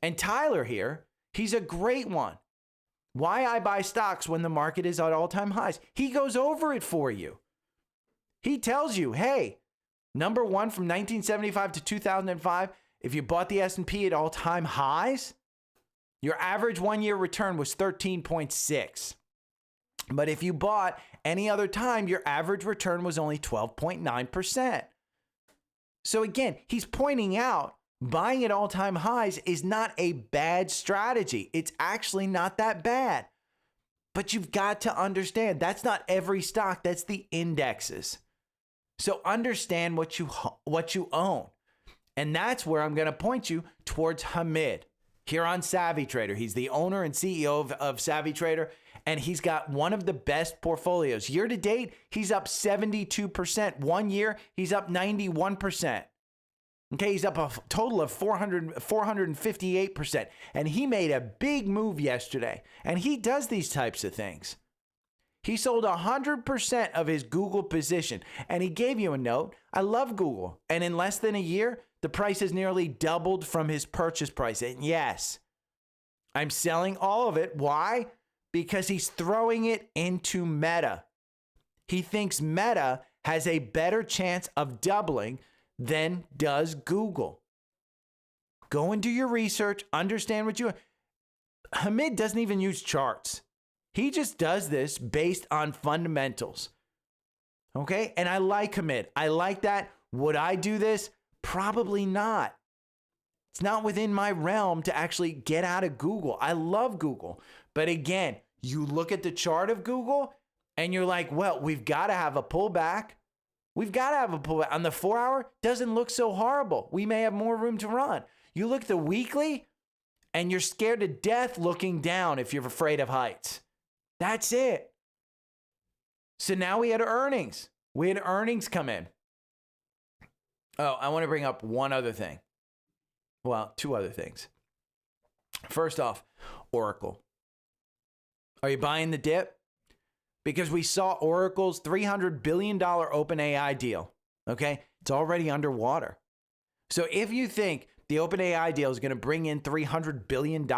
And Tyler here, he's a great one. Why I buy stocks when the market is at all-time highs. He goes over it for you. He tells you, hey, number one from 1975 to 2005, if you bought the S&P at all-time highs, your average one-year return was 13.6. But if you bought any other time, your average return was only 12.9%. So again, he's pointing out buying at all-time highs is not a bad strategy. It's actually not that bad. But you've got to understand, that's not every stock, that's the indexes. So understand what you own. And that's where I'm going to point you towards Hamid here on Savvy Trader. He's the owner and CEO of Savvy Trader, and he's got one of the best portfolios. Year to date, he's up 72%. 1 year, he's up 91%. Okay, he's up a total of 458%. And he made a big move yesterday. And he does these types of things. He sold 100% of his Google position. And he gave you a note. I love Google. And in less than a year, the price has nearly doubled from his purchase price. And yes, I'm selling all of it. Why? Because he's throwing it into Meta. He thinks Meta has a better chance of doubling than does Google. Go and do your research, understand what you... Hamid doesn't even use charts. He just does this based on fundamentals. Okay? And I like Hamid. I like that. Would I do this? Probably not. It's not within my realm to actually get out of Google. I love Google. But again, you look at the chart of Google and you're like, well, we've got to have a pullback. We've got to have a pullback. On the 4 hour, doesn't look so horrible. We may have more room to run. You look at the weekly, and you're scared to death looking down if you're afraid of heights. That's it. So now we had earnings. We had earnings come in. Oh, I want to bring up one other thing. Well, two other things. First off, Oracle. Are you buying the dip? Because we saw Oracle's $300 billion OpenAI deal, okay? It's already underwater. So if you think the OpenAI deal is going to bring in $300 billion,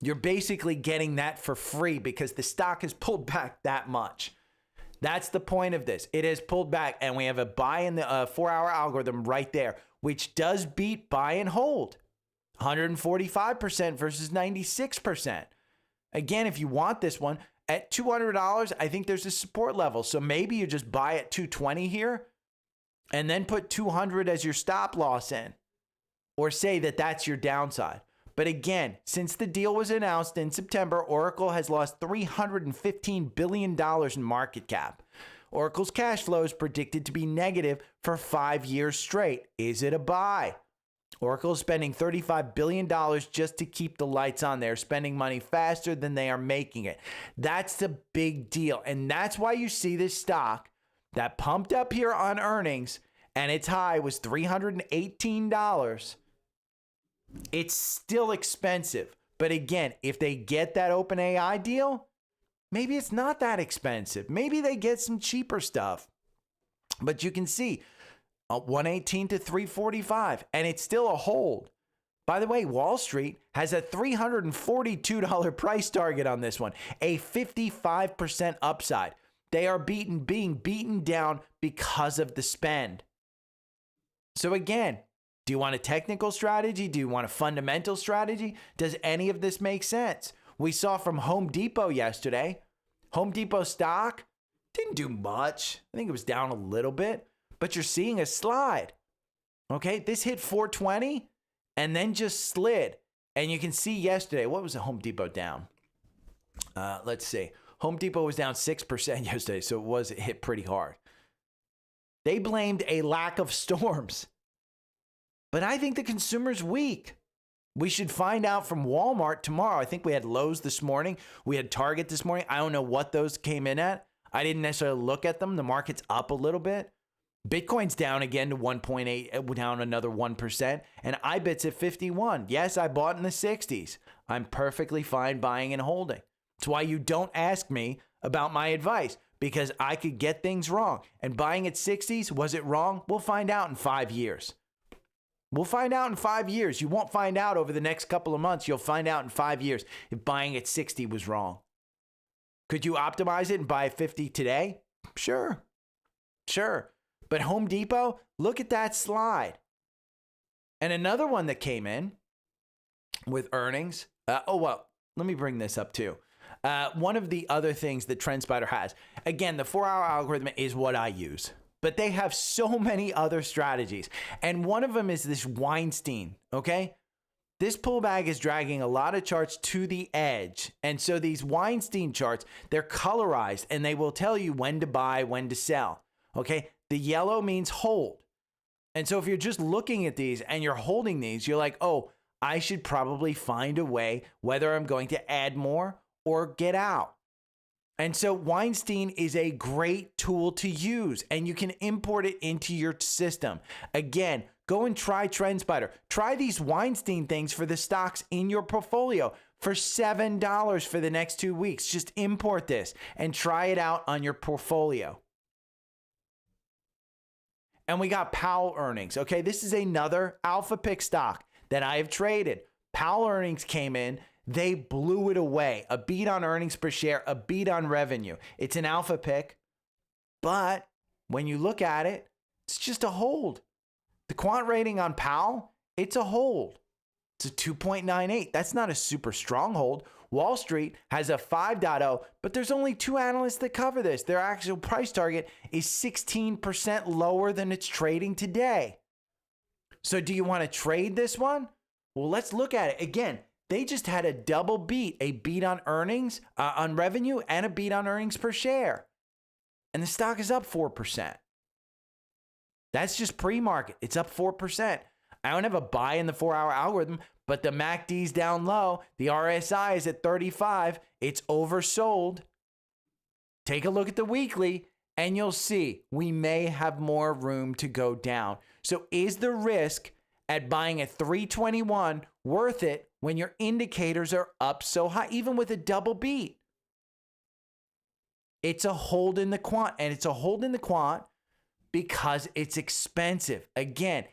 you're basically getting that for free because the stock has pulled back that much. That's the point of this. It has pulled back, and we have a buy in the 4-hour algorithm right there, which does beat buy and hold. 145% versus 96%. Again, if you want this one, at $200, I think there's a support level. So maybe you just buy at 220 here and then put 200 as your stop loss in, or say that that's your downside. But again, since the deal was announced in September, Oracle has lost $315 billion in market cap. Oracle's cash flow is predicted to be negative for 5 years straight. Is it a buy? Oracle is spending $35 billion just to keep the lights on. They're spending money faster than they are making it. That's the big deal. And that's why you see this stock that pumped up here on earnings and its high was $318. It's still expensive. But again, if they get that OpenAI deal, maybe it's not that expensive. Maybe they get some cheaper stuff. But you can see 118 to 345, and it's still a hold. By the way, Wall Street has a $342 price target on this one, a 55% upside. They are being beaten down because of the spend. So again, do you want a technical strategy? Do you want a fundamental strategy? Does any of this make sense? We saw from Home Depot yesterday. Home Depot stock didn't do much. I think it was down a little bit, but you're seeing a slide. Okay, this hit 420 and then just slid. And you can see yesterday, what was the Home Depot down? Let's see. Home Depot was down 6% yesterday, so it hit pretty hard. They blamed a lack of storms. But I think the consumer's weak. We should find out from Walmart tomorrow. I think we had Lowe's this morning. We had Target this morning. I don't know what those came in at. I didn't necessarily look at them. The market's up a little bit. Bitcoin's down again to 1.8, down another 1%. And IBIT's at 51. Yes, I bought in the 60s. I'm perfectly fine buying and holding. It's why you don't ask me about my advice, because I could get things wrong. And buying at 60s, was it wrong? We'll find out in 5 years. We'll find out in 5 years. You won't find out over the next couple of months. You'll find out in 5 years if buying at 60 was wrong. Could you optimize it and buy at 50 today? Sure. But Home Depot, look at that slide. And another one that came in with earnings. Let me bring this up too. One of the other things that Trendspider has, again, the 4-hour algorithm is what I use. But they have so many other strategies. And one of them is this Weinstein, okay? This pullback is dragging a lot of charts to the edge. And so these Weinstein charts, they're colorized and they will tell you when to buy, when to sell, okay? The yellow means hold. And so if you're just looking at these and you're holding these, you're like, oh, I should probably find a way whether I'm going to add more or get out. And so Weinstein is a great tool to use, and you can import it into your system. Again, Go and try Trendspider. Try these Weinstein things for the stocks in your portfolio for $7 for the next 2 weeks. Just import this and try it out on your portfolio. And we got Powell earnings. Okay, this is another alpha pick stock that I have traded. Powell earnings came in. They blew it away. A beat on earnings per share, a beat on revenue. It's an alpha pick, but when you look at it, it's just a hold. The quant rating on Powell, it's a hold. It's a 2.98. That's not a super strong hold. Wall Street has a 5.0, but there's only 2 analysts that cover this. Their actual price target is 16% lower than it's trading today. So do you want to trade this one? Well, let's look at it. Again, they just had a double beat, a beat on earnings, on revenue, and a beat on earnings per share. And the stock is up 4%. That's just pre-market. It's up 4%. I don't have a buy in the 4-hour algorithm, but the MACD's down low. The RSI is at 35. It's oversold. Take a look at the weekly, and you'll see we may have more room to go down. So is the risk at buying at 321 worth it when your indicators are up so high, even with a double beat? It's a hold in the quant, and it's a hold in the quant because it's expensive. Again,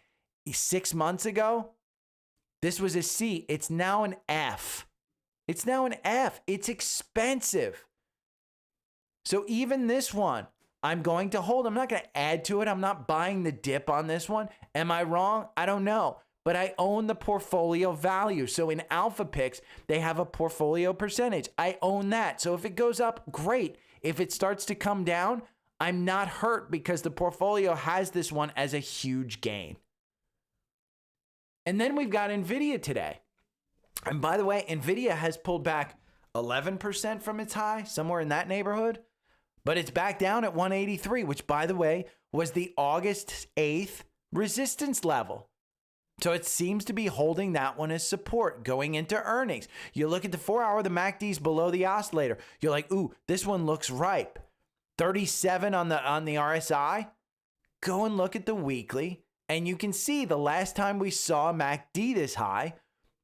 6 months ago, this was a C. It's now an F. It's now an F. It's expensive. So even this one, I'm going to hold. I'm not going to add to it. I'm not buying the dip on this one. Am I wrong? I don't know. But I own the portfolio value. So in alpha picks, they have a portfolio percentage. I own that. So if it goes up, great. If it starts to come down, I'm not hurt because the portfolio has this one as a huge gain. And then we've got NVIDIA today. And by the way, NVIDIA has pulled back 11% from its high, somewhere in that neighborhood. But it's back down at 183, which, by the way, was the August 8th resistance level. So it seems to be holding that one as support going into earnings. You look at the 4-hour, the MACD's below the oscillator. You're like, ooh, this one looks ripe. 37 on the RSI. Go and look at the weekly, and you can see the last time we saw MACD this high,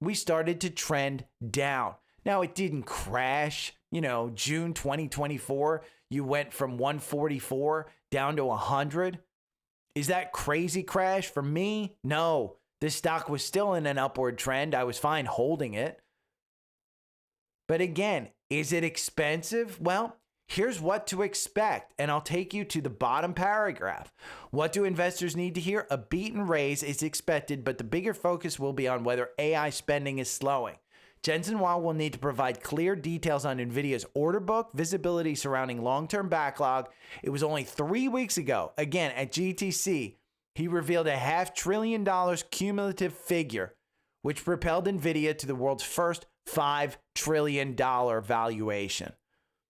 we started to trend down. Now, it didn't crash. June 2024, you went from 144 down to 100. Is that crazy crash? For me, no. This stock was still in an upward trend. I was fine holding it. But again, is it expensive? Well, here's what to expect, and I'll take you to the bottom paragraph. What do investors need to hear? A beat and raise is expected, but the bigger focus will be on whether AI spending is slowing. Jensen Huang will need to provide clear details on NVIDIA's order book, visibility surrounding long-term backlog. It was only 3 weeks ago, again at GTC, he revealed a $500 billion cumulative figure, which propelled NVIDIA to the world's first $5 trillion valuation.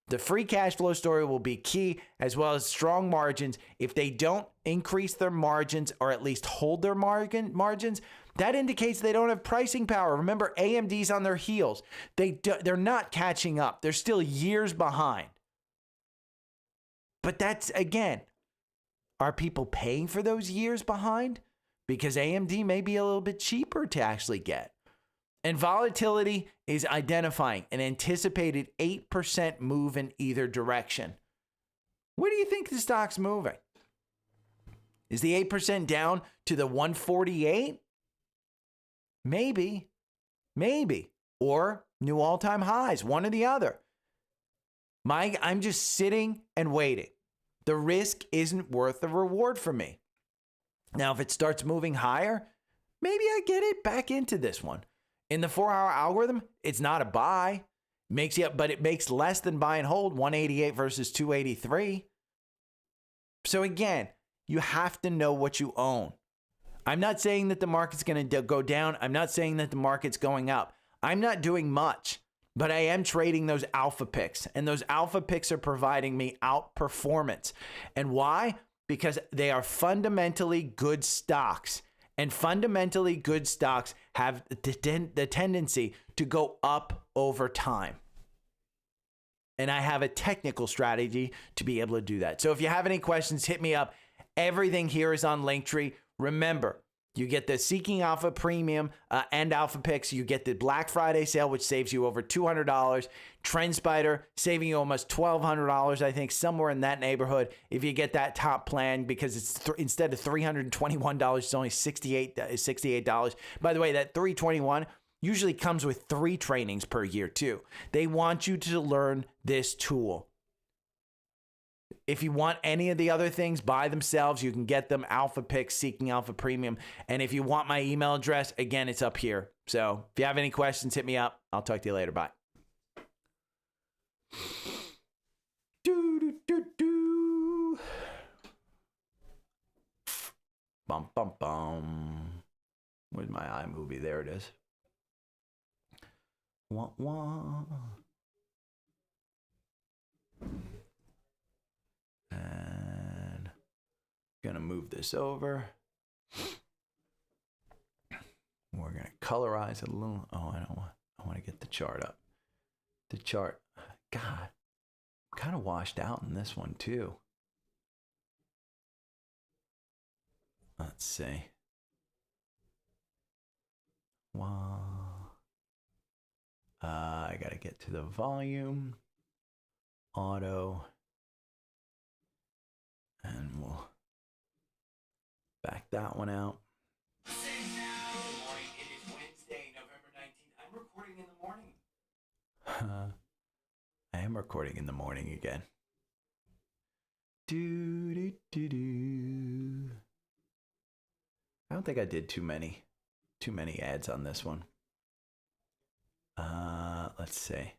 The free cash flow story will be key, as well as strong margins. If they don't increase their margins or at least hold their margins, that indicates they don't have pricing power. Remember, AMD's on their heels. They're not catching up. They're still years behind. But that's, again, are people paying for those years behind? Because AMD may be a little bit cheaper to actually get. And volatility is identifying an anticipated 8% move in either direction. Where do you think the stock's moving? Is the 8% down to the 148? Maybe. Or new all-time highs, one or the other. I'm just sitting and waiting. The risk isn't worth the reward for me. Now, if it starts moving higher, maybe I get it back into this one. In the 4-hour algorithm, it's not a buy. But it makes less than buy and hold, 188 versus 283. So again, you have to know what you own. I'm not saying that the market's going to go down. I'm not saying that the market's going up. I'm not doing much, but I am trading those alpha picks, and those alpha picks are providing me outperformance. And why? Because they are fundamentally good stocks, and fundamentally good stocks have the tendency to go up over time. And I have a technical strategy to be able to do that. So if you have any questions, hit me up. Everything here is on Linktree. Remember, You get the Seeking Alpha Premium and Alpha Picks. You get the Black Friday sale, which saves you over $200. Trendspider, saving you almost $1,200, I think, somewhere in that neighborhood if you get that top plan, because it's instead of $321, it's only $68. By the way, that $321 usually comes with 3 trainings per year, too. They want you to learn this tool. If you want any of the other things by themselves, you can get them. Alpha Picks, Seeking Alpha Premium. And if you want my email address, again, it's up here. So if you have any questions, hit me up. I'll talk to you later. Bye. Bum, bum, bum. Where's my iMovie? There it is. Wah, wah. And gonna move this over. We're gonna colorize it a little. Oh, I want to get the chart up. The chart, God, I'm kind of washed out in this one too. Let's see. Wow. I gotta get to the volume, auto. And we'll back that one out. Good morning. It is Wednesday, November 19th. I'm recording in the morning. I am recording in the morning again. I don't think I did too many ads on this one. Let's see. I'm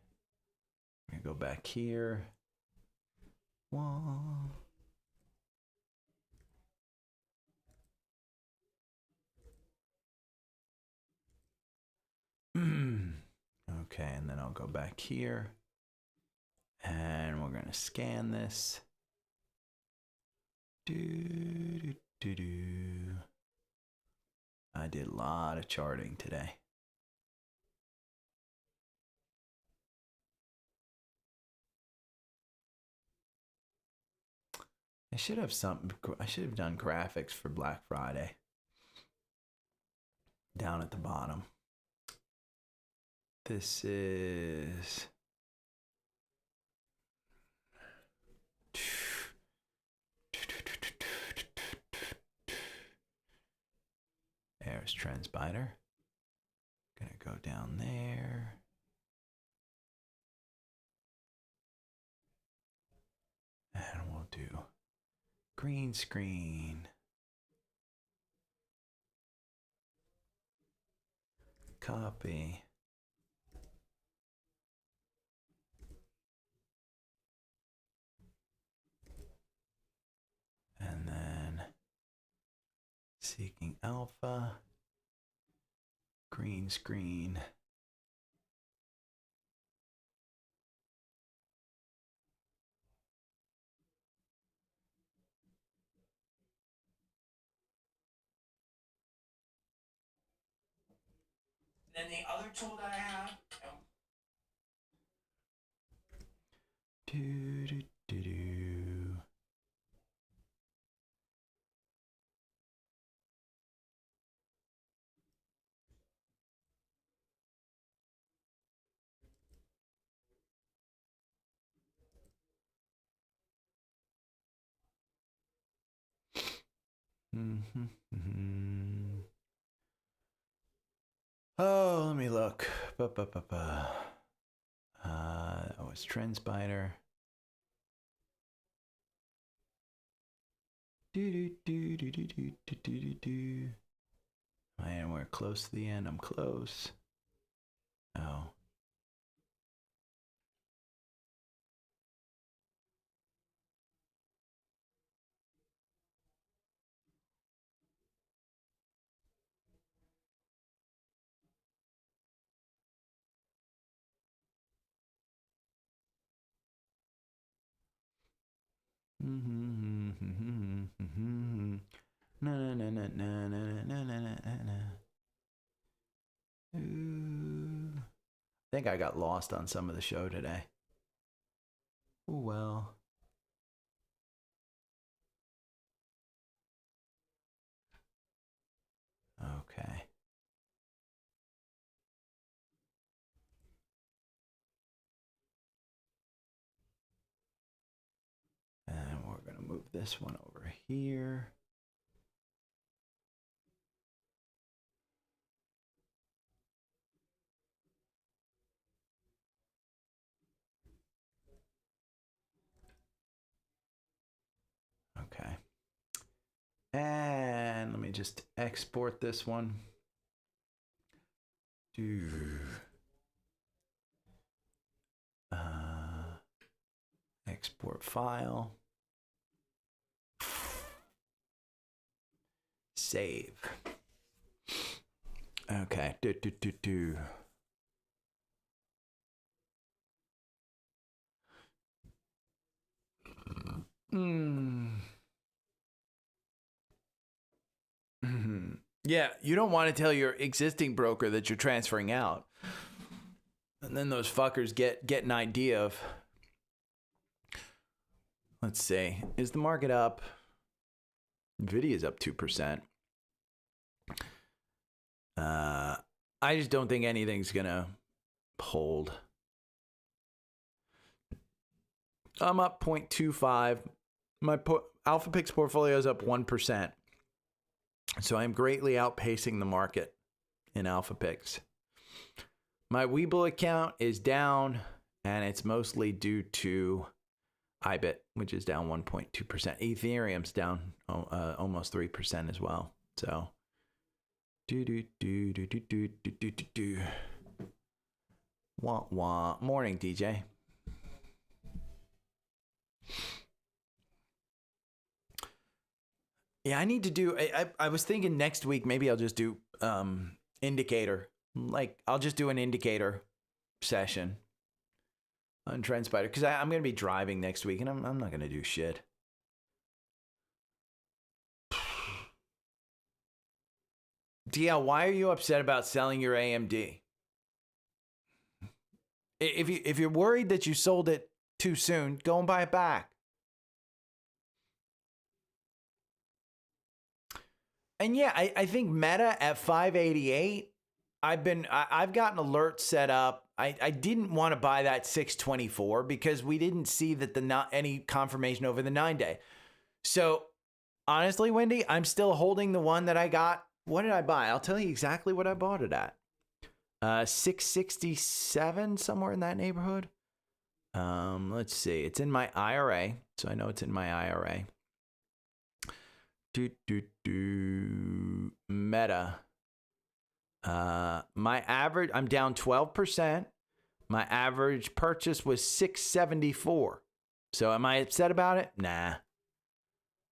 gonna go back here. One. Okay, and then I'll go back here and we're gonna scan this. I did a lot of charting today. I should have done graphics for Black Friday down at the bottom. This is there's Trendspider. Gonna go down there. And we'll do green screen. Copy. And then Seeking Alpha, green screen. Then the other tool that I have. Oh, let me look. Oh, it's Trendspider. Man, we're close to the end. I'm close. Oh. I think I got lost on some of the show today. Oh well. this one over here. Okay. And let me just export this one. Export file. Save. Okay. Yeah, you don't want to tell your existing broker that you're transferring out. And then those fuckers get an idea of, let's see, is the market up? Nvidia's up 2%. I just don't think anything's gonna hold. I'm up 0.25. My Alpha Pix portfolio is up 1%. So I'm greatly outpacing the market in Alpha Pix. My Webull account is down, and it's mostly due to IBIT, which is down 1.2%. Ethereum's down almost 3% as well. So, wah wah. Morning, DJ. Yeah, I need to do. I was thinking next week maybe I'll just do indicator. Like I'll just do an indicator session on Trendspider because I'm gonna be driving next week and I'm not gonna do shit. DL, why are you upset about selling your AMD? If you're worried that you sold it too soon, go and buy it back. And yeah, I think Meta at 588, I've gotten alerts set up. I didn't want to buy that 624 because we didn't see that any confirmation over the 9-day. So honestly, Wendy, I'm still holding the one that I got. What did I buy? I'll tell you exactly what I bought it at. 667, somewhere in that neighborhood. Let's see. It's in my IRA, so I know it's in my IRA. Meta. My average, I'm down 12%. My average purchase was 674. So am I upset about it? Nah. I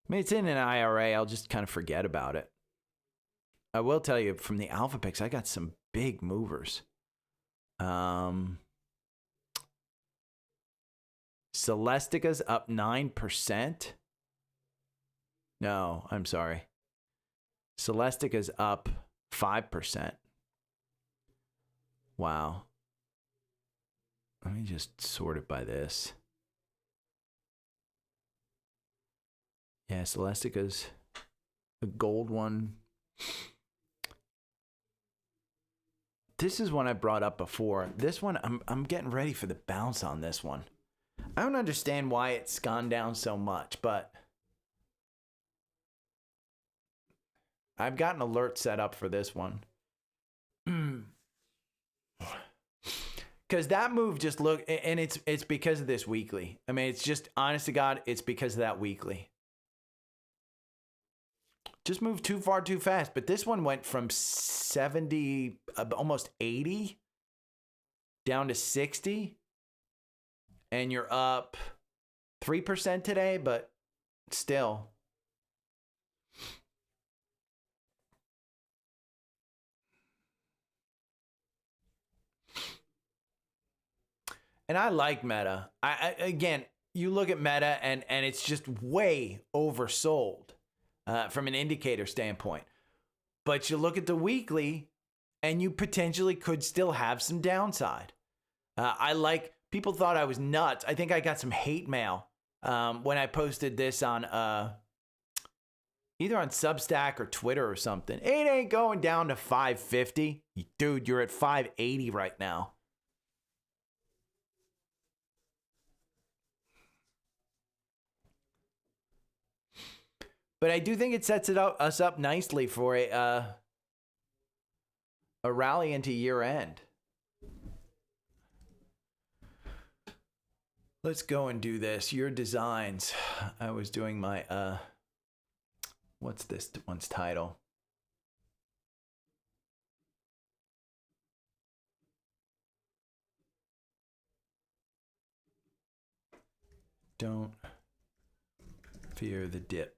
mean, it's in an IRA. I'll just kind of forget about it. I will tell you from the Alpha Picks, I got some big movers. Celestica's up 9%. No, I'm sorry. Celestica's up 5%. Wow. Let me just sort it by this. Yeah, Celestica's the gold one. This is one I brought up before. This one, I'm getting ready for the bounce on this one. I don't understand why it's gone down so much, but I've got an alert set up for this one. Because that move just looked, and it's because of this weekly. I mean, it's just, honest to God, it's because of that weekly. Just moved too far too fast. But this one went from 70, almost 80, down to 60. And you're up 3% today, but still. And I like Meta. Again, you look at Meta and it's just way oversold from an indicator standpoint. But you look at the weekly and you potentially could still have some downside. People thought I was nuts. I think I got some hate mail when I posted this on either on Substack or Twitter or something. It ain't going down to 550. Dude, you're at 580 right now. But I do think it sets us up nicely for a rally into year end. Let's go and do this. Your designs. I was doing my what's this one's title? Don't fear the dip.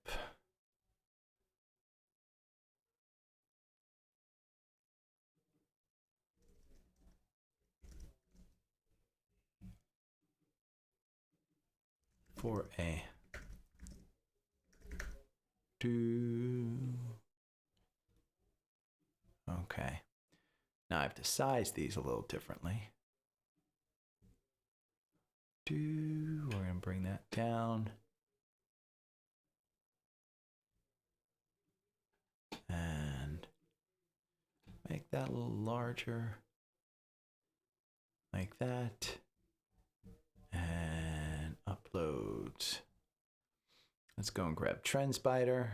For a okay. Now I have to size these a little differently. We're gonna bring that down. And make that a little larger. Like that. And uploads. Let's go and grab Trendspider.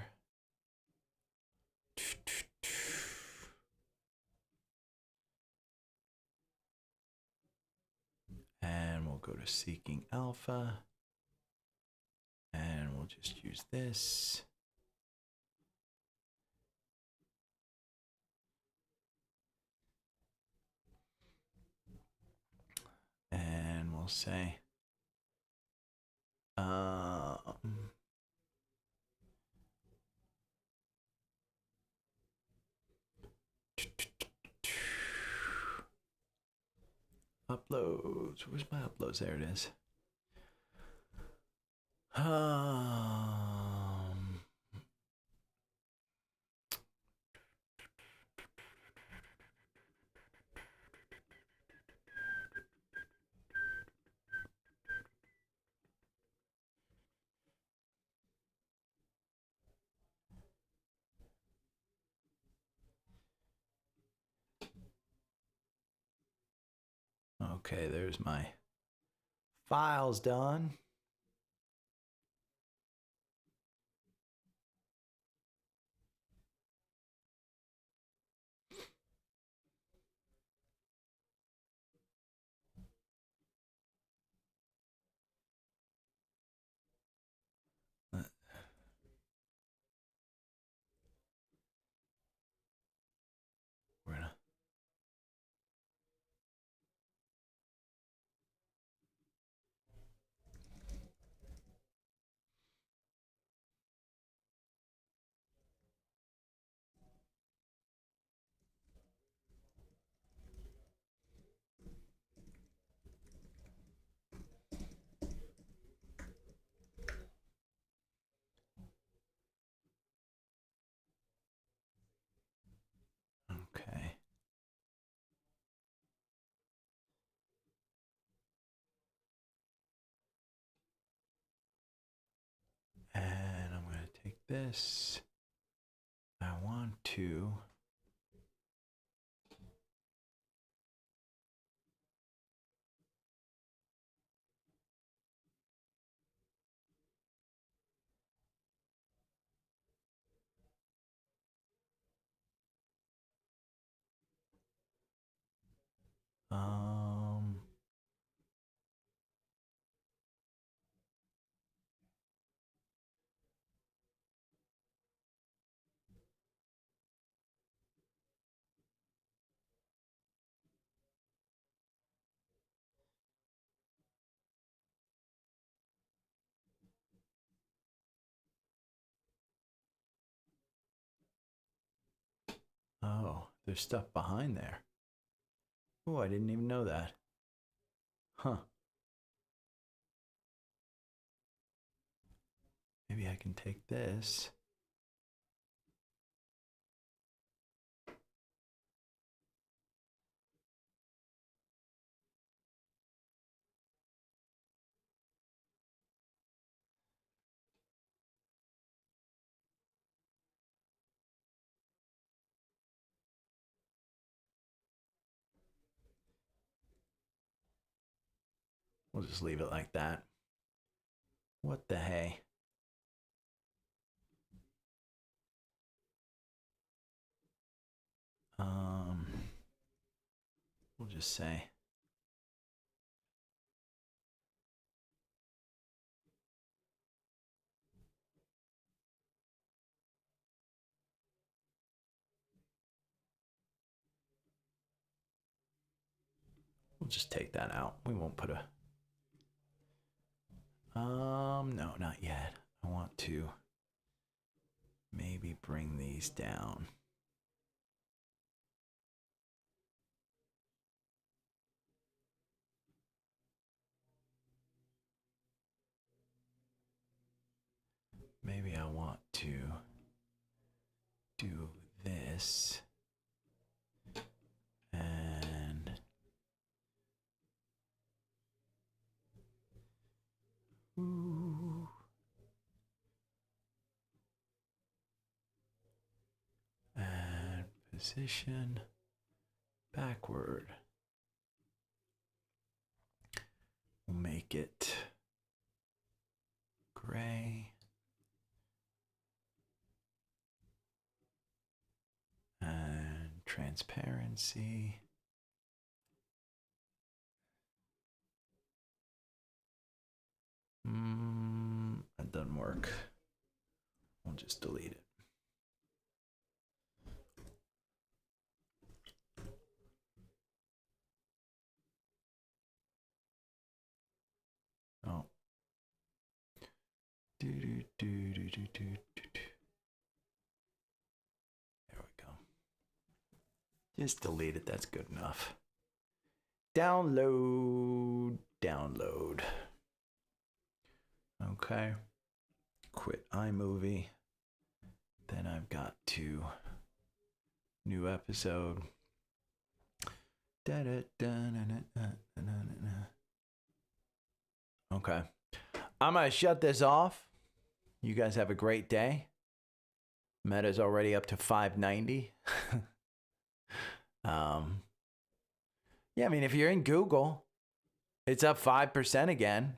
And we'll go to Seeking Alpha. And we'll just use this. And we'll say, uploads. Where's my uploads? There it is. Okay, there's my files done. We're gonna okay. And I'm going to take this. I want to oh, there's stuff behind there. Oh, I didn't even know that. Huh. Maybe I can take this. We'll just leave it like that. What the hey? We'll just say. We'll just take that out. We won't put a, no, not yet. I want to maybe bring these down. Maybe I want to do this and ooh. And position backward. We'll make it gray. And transparency. That doesn't work. We'll just delete it. Oh. There we go. Just delete it. That's good enough. Download. Download. Okay. Quit iMovie. Then I've got to new episode. Okay. I'm going to shut this off. You guys have a great day. Meta's already up to 590. Yeah, I mean, if you're in Google, it's up 5% again.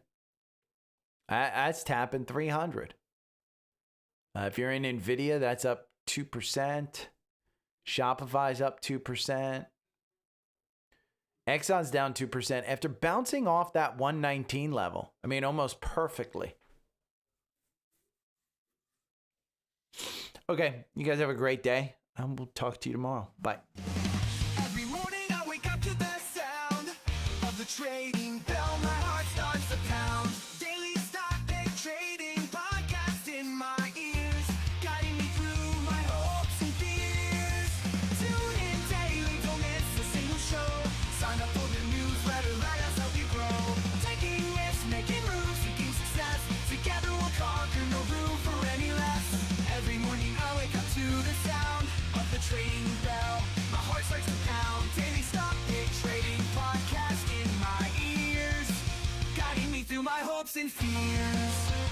That's tapping 300. If you're in Nvidia, that's up 2%. Shopify's up 2%. Exxon's down 2% after bouncing off that 119 level. I mean, almost perfectly. Okay, you guys have a great day, and we'll talk to you tomorrow. Bye. Every morning I wake up to the sound of the trading bell. My heart starts to pound. Daily stock pick trading podcast in my ears, guiding me through my hopes and fears. Tune in daily, don't miss a single show. Sign up for the newsletter, let us help you grow. Taking risks, making moves, seeking success. Together we'll conquer, no room for any less. Every morning I wake up to the sound of the trading bell. My heart starts to pound. Daily stock pick trading podcast in my ears, guiding me through my hopes and fears.